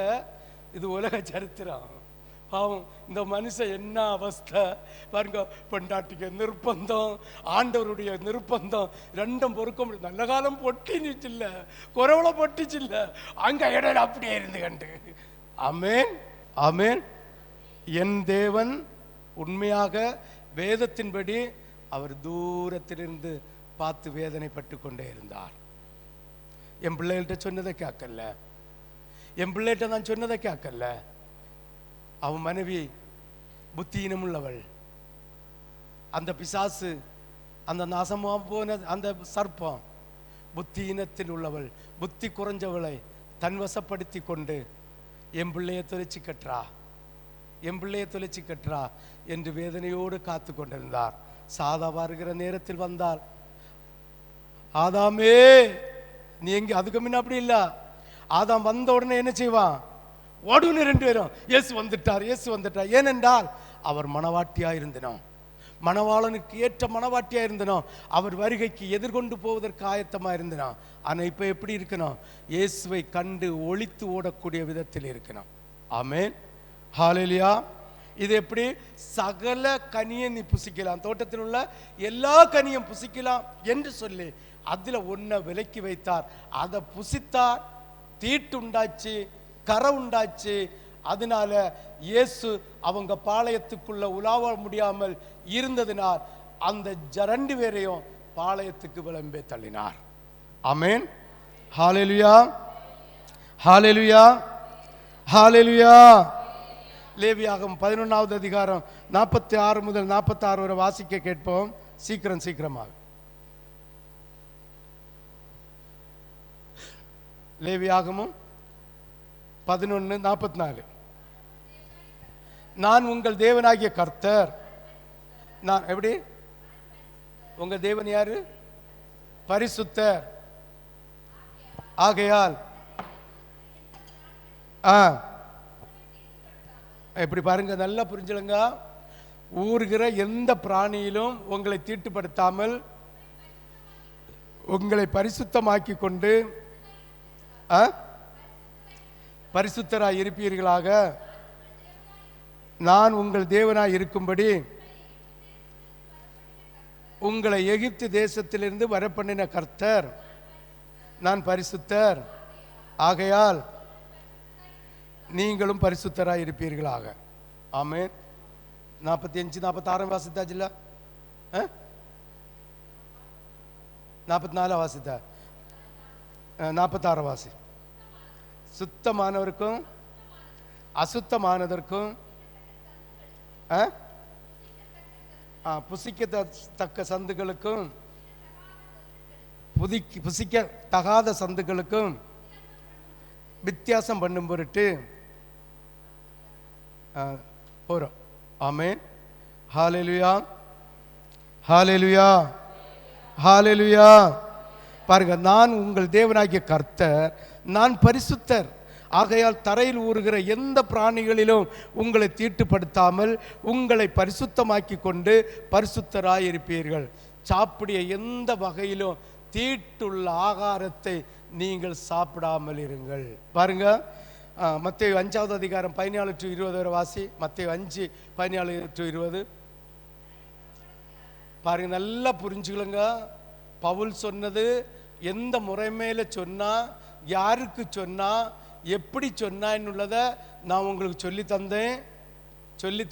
இது உலக சரித்திரம். பாவம், இந்த மனுஷன் என்ன அவஸ்தை பாருங்க. பொண்டாட்டிக்கு நிர்பந்தம், ஆண்டவருடைய நிர்பந்தம், ரெண்டும் பொறுக்க முடியும். நல்ல காலம் பொட்டிச்சு இல்ல, குறவுல பொட்டிச்சு இல்ல, அங்க இடையில அப்படியே இருந்து கண்டு. ஆமென், ஆமென். என் தேவன் உண்மையாக வேதத்தின்படி அவர் தூரத்திலிருந்து பார்த்து வேதனைப்பட்டு கொண்டே இருந்தார். என் பிள்ளைகள்கிட்ட சொன்னதை கேட்கல, என் பிள்ளைகிட்ட நான் சொன்னதை கேட்கல. அவன் மனைவி புத்தியினம் உள்ளவள். அந்த பிசாசு, அந்த நாசமா போன அந்த சர்ப்பம் புத்தியினத்தில் உள்ளவள், புத்தி குறைஞ்சவளை தன் வசப்படுத்தி கொண்டு என் பிள்ளையை தொலைச்சி கட்டுறா, என் பிள்ளையை தொலைச்சி கட்டுறா என்று வேதனையோடு காத்து கொண்டிருந்தார். சாதா வருகிற நேரத்தில் வந்தால், ஆதாமே நீ எங்க, அதுக்கு முன்ன அப்படி இல்ல. ஆதாம் வந்த உடனே என்ன செய்வான்? ஓடுன்னு 2 பேரும் இயேசு வந்துட்டார், இயேசு வந்துட்டார். ஏனென்றால் அவர் மணவாட்டியா இருந்தனோம், மணவாளனுக்கு ஏற்ற மணவாட்டியா இருந்தனோம், அவர் வருகைக்கு எதிர்கொண்டு போவதற்கு ஆயத்தமா இருந்தனோம். ஆனா இப்ப எப்படி இருக்கணும்? இயேசுவை கண்டு ஒளித்து ஓடக்கூடிய விதத்தில் இருக்கணும். ஆமென், ஹல்லேலூயா. இது எப்படி? சகல கனியை நீ புசிக்கலாம், தோட்டத்தில் உள்ள எல்லா கனியும் புசிக்கலாம் என்று சொல்லி அதுல ஒன்ன விலக்கி வைத்தார். அதை புசித்தார், தீட்டு உண்டாச்சு, கரை உண்டாச்சு. அதனால இயேசு அவங்க பாளையத்துக்குள்ள உலாவ முடியாமல் இருந்ததினால் அந்த 2 பேரையும் பாளையத்துக்கு விளம்பே தள்ளினார். ஆமென், ஹல்லேலூயா, ஹல்லேலூயா, ஹல்லேலூயா. லேவியாகமம் 11வது அதிகாரம் 46 முதல் 46 வரை வாசிக்க கேட்போம். சீக்கிரமாக. லேவியாகமம் 11:44. நான் உங்கள் தேவனாகிய கர்த்தர். நான் எப்படி? உங்க தேவன் யாரு? பரிசுத்தர். ஆகையால் எப்படி பாருங்க, நல்லா புரிஞ்சுடுங்க. ஊறுகிற எந்த பிராணியிலும் உங்களை தீட்டுப்படுத்தாமல் உங்களை பரிசுத்தமாக்கி கொண்டு பரிசுத்தராய் இருப்பீர்களாக நான் உங்கள் தேவனாய் இருக்கும்படி உங்களை எகிப்து தேசத்திலிருந்து வரப்பண்ணின கர்த்தர் நான் பரிசுத்தர். ஆகையால் நீங்களும் பரிசுத்தராய் இருப்பீர்களாக. ஆமென். 45 46 வாசித்தாச்சுல்ல? 44 வாசித்தா? 46 வாசி. சுத்தமானவருக்கும் அசுத்தமானதற்கும் புசிக்கத்தக்க சந்துகளுக்கும் புசிக்க தகாத சந்துகளுக்கும் வித்தியாசம் பண்ணும் பொருட்டு போறோம். ஆமென், ஹல்லேலூயா, ஹல்லேலூயா, ஹல்லேலூயா. பாருங்க, நான் உங்கள் தேவனாகிய கர்த்தர், நான் பரிசுத்தர். ஆகையால் தரையில் ஊறுகிற எந்த பிராணிகளிலும் உங்களை தீட்டுப்படுத்தாமல் உங்களை பரிசுத்தமாக்கி கொண்டு பரிசுத்தராய் இருப்பீர்கள். சாப்பிடிய எந்த வகையிலும் தீட்டுள்ள ஆகாரத்தை நீங்கள் சாப்பிடாமல் இருங்கள். பாருங்க, மத்தேயு 5வது அதிகாரம் 14 to 20 வரை வாசி. மத்தேயு 5 14 to 20. பாருங்க, நல்லா புரிஞ்சுக்கலுங்க. பவுல் சொன்னது எந்த முறை மேல சொன்னா, யாருக்கு சொன்னா, எப்படி சொன்னான்னுள்ளதை நான் உங்களுக்கு சொல்லி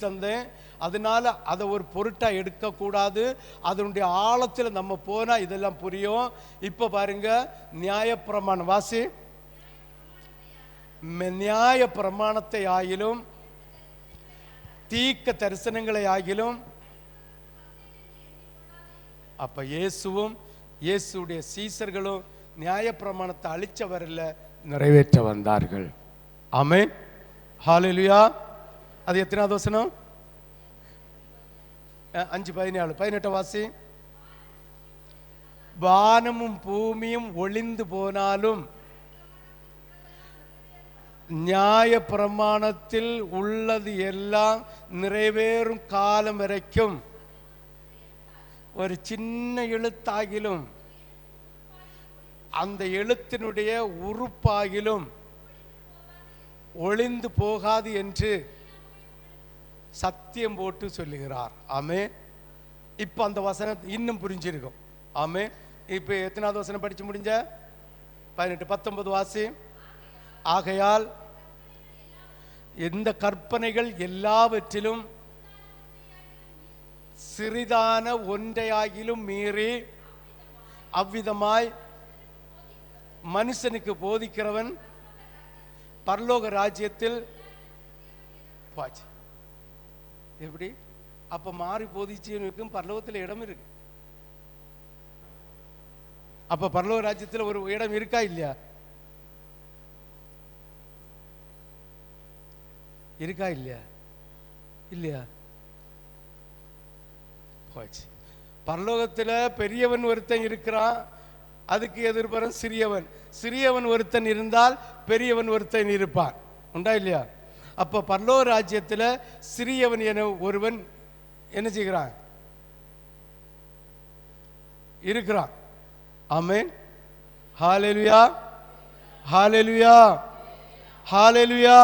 தந்தேன். அதனால அதை ஒரு பொருட்டா எடுக்கக்கூடாது. அதனுடைய ஆழத்தில் நம்ம போனா இதெல்லாம் புரியும். இப்ப பாருங்க, நியாயப்பிரமாணம் வாசி. நியாய பிரமாணத்தை ஆகிலும் தீர்க்க தரிசனங்களை ஆகிலும், அப்ப இயேசுவும் இயேசுடைய சீசர்களும் நியாய பிரமாணத்தை அழிச்சவரில் நிறைவேற்ற வந்தார்கள். ஆமென், ஹல்லேலூயா. அது எத்தனாவது வசனம்? 5:14 18 வாசி. வானமும் பூமியும் ஒளிந்து போனாலும் நியாய பிரமாணத்தில் உள்ளது எல்லாம் நிறைவேறும் காலம் வரைக்கும் ஒரு சின்ன எழுத்தாகிலும் அந்த எழுத்தினுடைய உறுப்பாகிலும் ஒளிந்து போகாது என்று சத்தியம் போட்டு சொல்லுகிறார். ஆமே. இப்ப அந்த வசனம் இன்னும் புரிஞ்சிருக்கும். ஆமே. இப்ப எத்தனாவது வசனம் படிச்சு முடிஞ்ச? 18 19 வாசி. ஆகையால் எந்த கற்பனைகள் எல்லாவற்றிலும் சிறிதான ஒன்றையாகிலும் மீறி அவ்விதமாய் மனுஷனுக்கு போதிக்கிறவன் பரலோக ராஜ்யத்தில் பாச்சு. எப்படி? அப்ப மாறி போதிச்சவனுக்கும் பரலோகத்தில் இடம் இருக்கு. அப்ப பரலோக ராஜ்யத்தில் ஒரு இடம் இருக்கா இல்லையா? இருக்கா இல்லையா? இல்லையா? போச்சு. பரலோகத்தில் பெரியவன் ஒருத்தன் இருக்கிறான், அதுக்கு எதிர்புறம் சிறியவன். சிறியவன் ஒருத்தன் இருந்தால் பெரியவன் ஒருத்தன் இருப்பான். உண்டா இல்லையா? அப்ப பரலோக ராஜ்யத்தில் சிறியவன் என ஒருவன் என்ன செய்கிறான்? இருக்கிறான். ஆமென். ஹல்லேலூயா, ஹல்லேலூயா, ஹல்லேலூயா.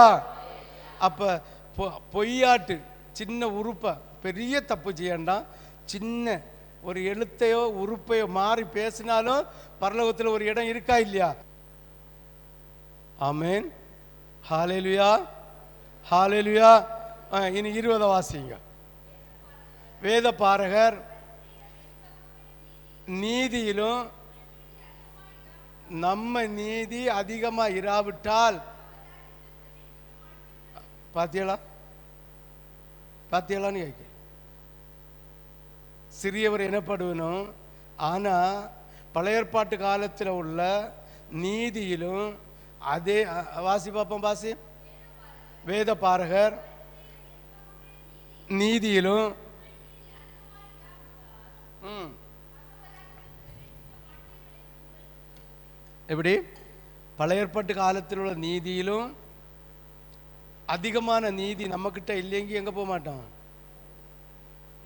அப்ப பொய்யாட்டு சின்ன உறுப்பை பெரிய தப்பு செய்யண்டாம். சின்ன ஒரு எழுத்தையோ உறுப்பையோ மாறி பேசினாலும் பரலோகத்தில் ஒரு இடம் இருக்கா இல்லையா? ஆமென். ஹல்லேலூயா, ஹல்லேலூயா. இனி 20 வாசிங்க. வேத பாரகர் நீதியிலும் நம்ம நீதி அதிகமா இராவிட்டால், பாத்தியலா பாத்தியலான்னு கேட்க, சிறியவர் எனப்படுவனும். ஆனா பழைய ஏற்பாட்டு காலத்தில் உள்ள நீதியிலும் அதே வாசி பாப்போம், வாசி. வேத பாரகர் நீதியிலும் எப்படி? பழைய ஏற்பாட்டு காலத்தில் உள்ள நீதியிலும் அதிகமான நீதி நம்ம கிட்ட இல்லைங்க எங்க போக மாட்டோம்.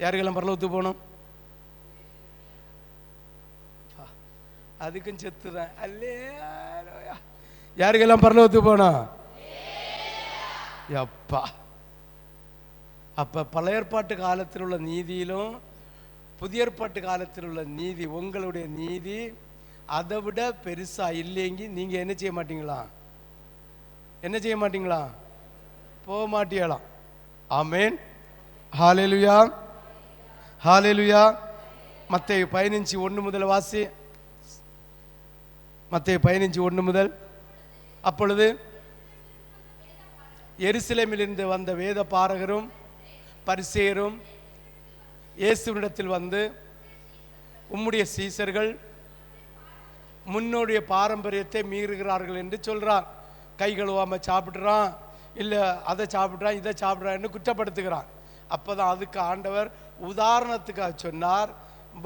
யாருக்கெல்லாம் பரலோகத்துக்கு போகணும்? அதுக்கும் செத்துறேன் அல்லே. யாருக்கெல்லாம் பரலோகத்துக்கு போனோம்? அப்பா. அப்ப பழைய ஏற்பாட்டு காலத்தில் உள்ள நீதியிலும் புதிய ஏற்பாட்டு காலத்தில் உள்ள நீதி, உங்களுடைய நீதி அதை விட பெருசா இல்லைங்க. நீங்க என்ன செய்ய மாட்டீங்களா? என்ன செய்ய மாட்டீங்களா? போக மாட்டீங்களாம். ஆமென். ஹல்லேலூயா, ஹல்லேலூயா. மத்தேயு 15:1 முதல் வாசி. மத்தேயு 15:1 முதல். அப்பொழுது எருசலேமிலிருந்து வந்த வேத பாரகரும் பரிசேயரும் இயேசுவினிடத்தில் வந்து, உம்முடைய சீசர்கள் முன்னோடைய பாரம்பரியத்தை மீறுகிறார்கள் என்று சொல்றான். கை கழுவாம சாப்பிடுறான், இல்ல அதை சாப்பிட்றான், இதை சாப்பிட்றான்னு குற்றப்படுத்துகிறான். அப்பதான் அதுக்கு ஆண்டவர் உதாரணத்துக்காக சொன்னார்,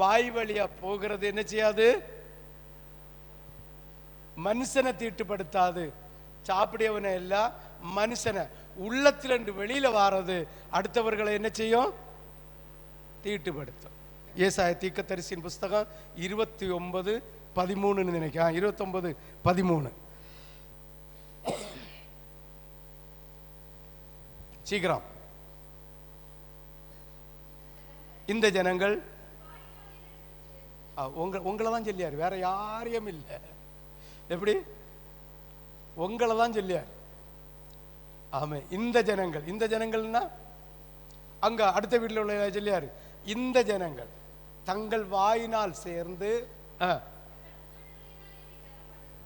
வாய் வழியா போகிறது என்ன செய்யாது? மனுஷனை தீட்டுப்படுத்தாது. சாப்பிடியவனை எல்லாம் மனுஷனை உள்ளத்திலிருந்து வெளியில வாரது அடுத்தவர்களை என்ன செய்யும்? தீட்டுப்படுத்தும். ஏசாயா தீர்க்கதரிசியின் புஸ்தகம் 29:13 நினைக்கிறேன். 29:13. சீக்கிரம். இந்த ஜனங்கள் உங்களை தான் சொல்லியார், வேற யாரையும் இல்லை. எப்படி? உங்களை தான் சொல்லியார். ஆமே. இந்த ஜனங்கள், இந்த ஜனங்கள்னா அங்க அடுத்த வீட்டில் உள்ள சொல்லியாரு. இந்த ஜனங்கள் தங்கள் வாயினால் சேர்ந்து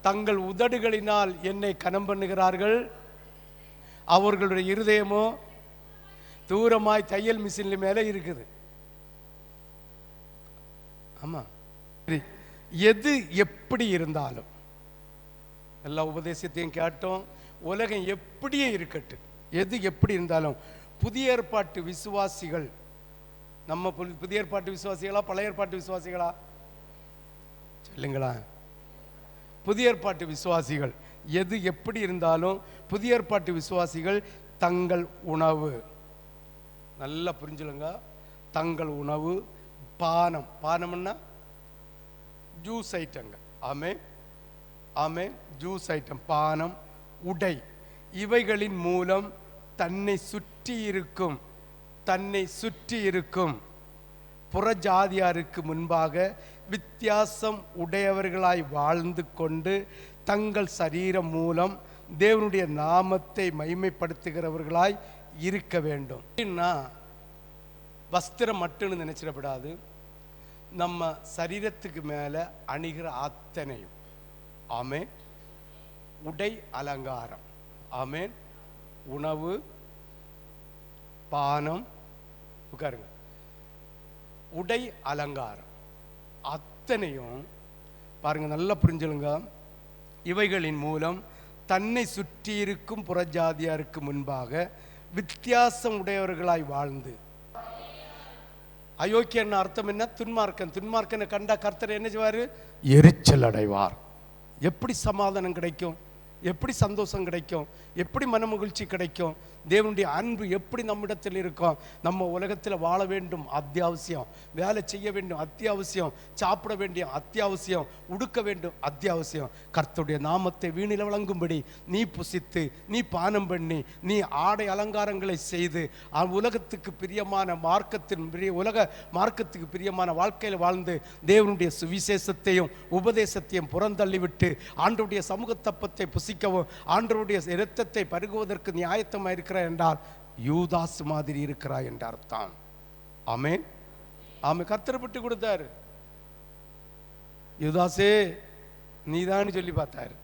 தங்கள் உதடுகளினால் என்னை கனம் பண்ணுகிறார்கள், அவர்களுடைய இருதயமோ தூரமாய் தையல் மிஷின் மேல இருக்குது. ஆமா. எது எப்படி இருந்தாலும், எல்லா உபதேசத்தையும் கேட்டோம். உலகம் எப்படியே இருக்கட்டும், எது எப்படி இருந்தாலும் புதிய ஏற்பாட்டு விசுவாசிகள், நம்ம புதிய ஏற்பாட்டு விசுவாசிகளா பழைய ஏற்பாட்டு விசுவாசிகளா சொல்லுங்களா? புதிய ஏற்பாட்டு விசுவாசிகள். எது எப்படி இருந்தாலும் புதிய ஏற்பாட்டு விசுவாசிகள் தங்கள் உணவு, நல்லா புரிஞ்சுலுங்க, தங்கள் உணவு, பானம், பானம்னா ஜூஸ் ஐட்டங்க. ஆமே, ஆமே, ஜூஸ் ஐட்டம், பானம், உடை, இவைகளின் மூலம் தன்னை சுற்றி இருக்கும் புறஜாதியாருக்கு முன்பாக வித்தியாசம் உடையவர்களாய் வாழ்ந்து கொண்டு தங்கள் சரீரம் மூலம் தேவனுடைய நாமத்தை மகிமைப்படுத்துகிறவர்களாய் இருக்க வேண்டும். வஸ்திரம் மட்டும்னு நினைச்சிடப்படாது. நம்ம சரீரத்துக்கு மேலே அணிகிற அத்தனையும், ஆமென், உடை அலங்காரம், ஆமென், உணவு பானம், உட்காருங்க, உடை அலங்காரம் அத்தனையும் பாருங்க, நல்லா புரிஞ்சுலுங்க. இவைகளின் மூலம் தன்னை சுற்றி இருக்கும் புறஜாதியாருக்கு முன்பாக வித்தியாசம் உடையவர்களாய் வாழ்ந்து, அயோக்கியன்னு அர்த்தம் என்ன? துன்மார்க்கன். துன்மார்க்கனை கண்டா கர்த்தர் என்ன செய்வார்? எரிச்சல் அடைவார். எப்படி சமாதானம் கிடைக்கும்? எப்படி சந்தோஷம் கிடைக்கும்? எப்படி மனமகிழ்ச்சி கிடைக்கும்? தேவனுடைய அன்பு எப்படி நம்மிடத்தில் இருக்கும்? நம்ம உலகத்தில் வாழ வேண்டும், அத்தியாவசியம். வேலை செய்ய வேண்டும், அத்தியாவசியம். சாப்பிட வேண்டிய அத்தியாவசியம். உடுக்க வேண்டும், அத்தியாவசியம். கர்த்தருடைய நாமத்தை வீணில் வழங்கும்படி நீ புசித்து, நீ பானம் பண்ணி, நீ ஆடை அலங்காரங்களை செய்து, உலகத்துக்கு பிரியமான உலக மார்க்கத்துக்கு பிரியமான வாழ்க்கையில் வாழ்ந்து தேவனுடைய சுவிசேஷத்தையும் உபதேசத்தையும் புறந்தள்ளிவிட்டு ஆண்டவருடைய சமூக தப்பத்தை புசிக்கவும் ஆண்டவருடைய இரத்தத்தை பருகுவதற்கு நீ ஆயத்தமாக இருக்கிறாய் என்றால் யூதாஸ் மாதிரி இருக்கிறாய் என்ற அர்த்தம். ஆமென். ஆமென். கர்த்தர் விட்டு கொடுத்தாரு. யூதாஸே நீதான் சொல்லி பார்த்தாரு.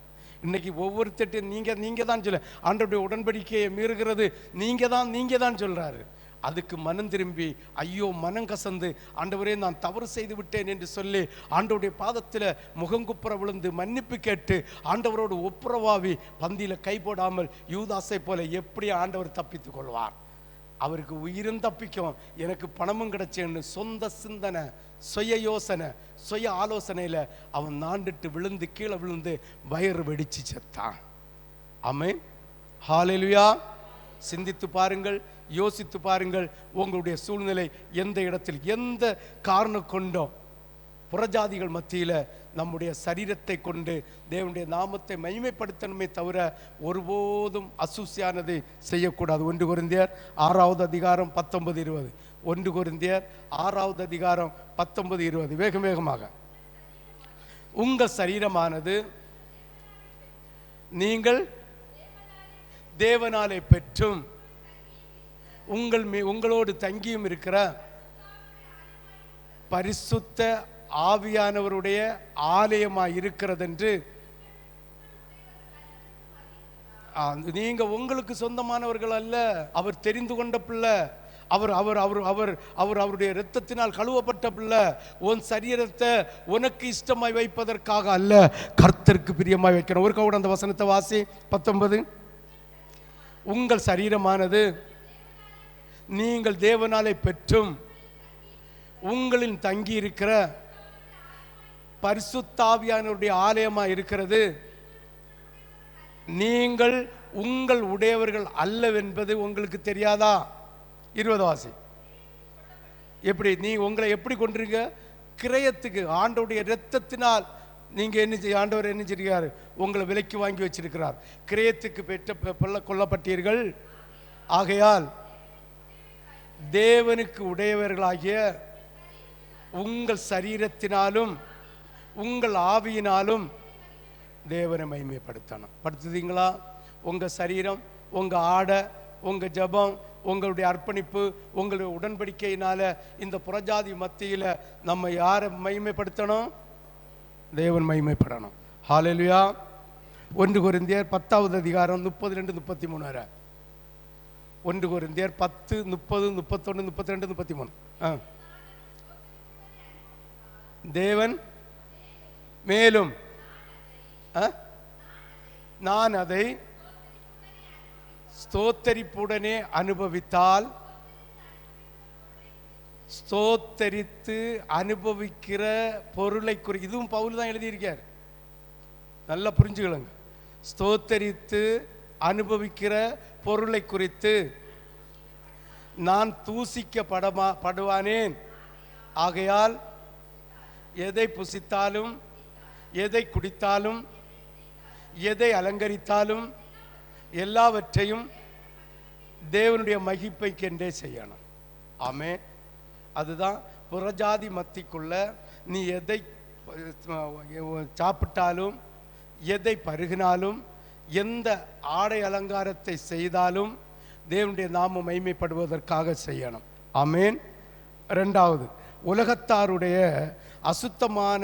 இன்னைக்கு ஒவ்வொருத்தட்டையும் நீங்க தான் சொல்ல, ஆண்டவருடைய உடன்படிக்கையை மீறுகிறது நீங்க தான் சொல்றாரு. அதுக்கு மனம் திரும்பி ஐயோ மனம் கசந்து ஆண்டவரே நான் தவறு செய்து விட்டேன் என்று சொல்லி ஆண்டவருடைய பாதத்தில் முகங்குப்புற விழுந்து மன்னிப்பு கேட்டு ஆண்டவரோடு ஒப்புரவாவி பந்தியில் கை போடாமல் யூதாசை போல எப்படி ஆண்டவர் தப்பித்துக் கொள்வார்? அவருக்கு உயிரும் தப்பிக்கும், எனக்கு பணமும் கிடைச்சேன்னு சொந்த சிந்தனை, சுய யோசனை, சுய ஆலோசனையில் அவன் நாண்டுட்டு விழுந்து கீழே விழுந்து வயிறு வெடிச்சு செத்தான். ஆமென். ஹல்லேலூயா. சிந்தித்து பாருங்கள், யோசித்து பாருங்கள். உங்களுடைய சூழ்நிலை எந்த இடத்தில் எந்த காரணம் கொண்டோ புறஜாதிகள் மத்தியில் நம்முடைய சரீரத்தை கொண்டு தேவனுடைய நாமத்தை மகிமைப்படுத்தணுமே தவிர ஒருபோதும் அசூசியானதை செய்யக்கூடாது. 1 கொரிந்தியர் 6வது அதிகாரம் 19-20. 1 கொரிந்தியர் 6வது அதிகாரம் 19-20. வேகமாக. உங்கள் சரீரமானது நீங்கள் தேவனாலே பெற்றும் உங்களோடு தங்கியும் இருக்கிற பரிசுத்த ஆவியானவருடைய ஆலயமாய் இருக்கிறது என்று நீங்க உங்களுக்கு சொந்தமானவர்கள் அல்ல. அவர் தெரிந்து கொண்ட பிள்ளை. அவர் அவர் அவர் அவர் அவர் அவருடைய இரத்தத்தினால் கழுவப்பட்ட பிள்ளை. உன் சரீரத்தை உனக்கு இஷ்டமாய் வைப்பதற்காக அல்ல, கர்த்தருக்கு பிரியமாய் வைக்கணும். ஒரு கவுட அந்த வசனத்தை வாசி. 19. உங்கள் சரீரமானது நீங்கள் தேவனாலே பெற்றும் உங்களின் தங்கி இருக்கிற பரிசுத்தாவியானவருடைய ஆலயமா இருக்கிறது. நீங்கள் உங்கள் உடையவர்கள் அல்லவென்பது உங்களுக்கு தெரியாதா? 20 வாசி. எப்படி நீ உங்களை எப்படி கொண்டிருக்க? கிரயத்துக்கு ஆண்டவருடைய இரத்தத்தினால் நீங்க என்ன ஆண்டவர் என்ன செய்கிறார்? உங்களை விலைக்கு வாங்கி வச்சிருக்கிறார். கிரயத்துக்கு பெற்ற கொல்லப்பட்டீர்கள். ஆகையால் தேவனுக்கு உடையவர்களாகிய உங்கள் சரீரத்தினாலும் உங்கள் ஆவியினாலும் தேவனை மகிமைப்படுத்தணும். படுத்துதீங்களா? உங்க சரீரம், உங்க ஆடை, உங்க ஜபம், உங்களுடைய அர்ப்பணிப்பு, உங்களுடைய உடன்படிக்கையினால இந்த புறஜாதி மத்தியில் நம்ம யாரை மகிமைப்படுத்தணும்? தேவன் மகிமைப்படணும். ஹல்லேலூயா. 1 கொரிந்தியர் 10வது அதிகாரம் 32-33. 1 கொரிந்தியர் 10, 30, 31, 32, 33. தேவன் மேலும் நான் அதை ஸ்தோத்தரிப்புடனே அனுபவித்தால், ஸ்தோத்தரித்து அனுபவிக்கிற பொருளை குறித்து, இதுவும் பவுல் தான் எழுதியிருக்கார், நல்லா புரிஞ்சுக்கலங்க. ஸ்தோத்தரித்து அனுபவிக்கிற பொருளை குறித்து நான் தூசிக்கப்படுவானேன். ஆகையால் எதை புசித்தாலும், எதை குடித்தாலும், எதை அலங்கரித்தாலும் எல்லாவற்றையும் தேவனுடைய மகிமைக்கென்றே செய்யணும். ஆமென். அதுதான் புறஜாதி மத்திக்குள்ள நீ எதை சாப்பிட்டாலும், எதை பருகினாலும், எந்த ஆடை அலங்காரத்தை செய்தாலும் தேவனுடைய நாமம் மகிமைப்படுவதற்காக செய்யணும். ஆமென். ரெண்டாவது, உலகத்தாருடைய அசுத்தமான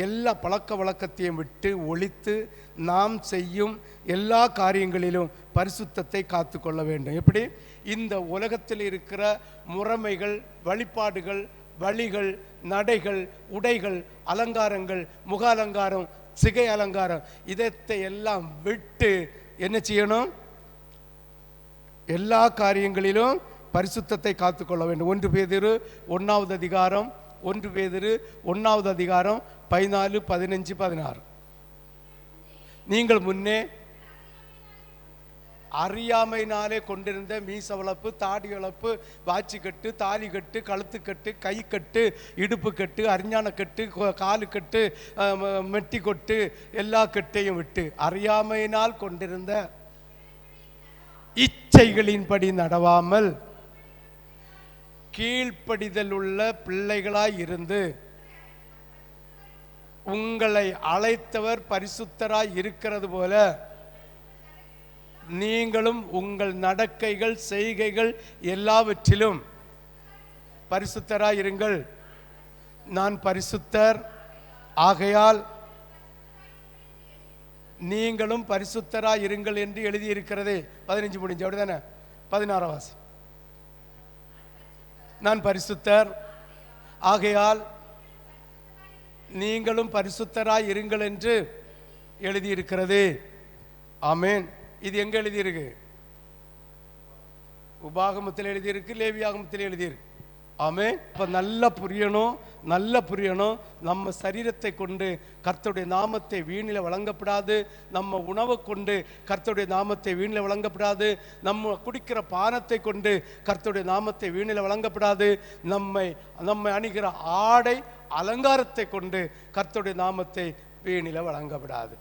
எல்லா பழக்க வழக்கத்தையும் விட்டு ஒழித்து நாம் செய்யும் எல்லா காரியங்களிலும் பரிசுத்தத்தை காத்து கொள்ள வேண்டும். எப்படி? இந்த உலகத்தில் இருக்கிற முறைமைகள், வழிபாடுகள், வழிகள், நடைகள், உடைகள், அலங்காரங்கள், முக அலங்காரம், சிகை அலங்காரம், இதத்தை எல்லாம் விட்டு என்ன செய்யணும்? எல்லா காரியங்களிலும் பரிசுத்தத்தை காத்துக்கொள்ள வேண்டும். 1 பேதுரு 1வது அதிகாரம் 1 பேதுரு 1வது அதிகாரம் 14, 15, 16. நீங்கள் முன்னே அறியாமையினாலே கொண்டிருந்த மீச வளர்ப்பு, தாடி வளர்ப்பு, வாட்சி கட்டு, தாலி கட்டு, கழுத்து கட்டு, கை கட்டு, இடுப்பு கட்டு, அரிஞான கட்டு, காலு கட்டு, மெட்டி கொட்டு, எல்லா கட்டையும் விட்டு அறியாமையினால் கொண்டிருந்த இச்சைகளின்படி நடவாமல் கீழ்ப்படிதல் உள்ள பிள்ளைகளாய் இருந்து உங்களை அழைத்தவர் பரிசுத்தராய் இருக்கிறது போல நீங்களும் உங்கள் நடக்கைகள், செய்கைகள் எல்லாவற்றிலும் பரிசுத்தராய் இருங்கள். நான் பரிசுத்தர் ஆகையால் நீங்களும் பரிசுத்தராய் இருங்கள் என்று எழுதியிருக்கிறதே. 15 முடிஞ்சு அப்படிதானே? 16 வாசி. நான் பரிசுத்தர் ஆகையால் நீங்களும் பரிசுத்தராய் இருங்கள் என்று எழுதியிருக்கிறது. ஆமென். இது எங்க எழுதியிருக்கு? உபாகமத்தில் எழுதியிருக்கு, லேவியாகமத்தில் எழுதியிருக்கு. ஆமென். இப்போ நல்லா புரியணும். நம்ம சரீரத்தை கொண்டு கர்த்தருடைய நாமத்தை வீணில வழங்கப்படாது. நம்ம உணவை கொண்டு கர்த்தருடைய நாமத்தை வீணில வழங்கப்படாது. நம்ம குடிக்கிற பானத்தை கொண்டு கர்த்தருடைய நாமத்தை வீணில வழங்கப்படாது. நம்மை அணிகிற ஆடை அலங்காரத்தை கொண்டு கர்த்தருடைய நாமத்தை வீணில வழங்கப்படாது.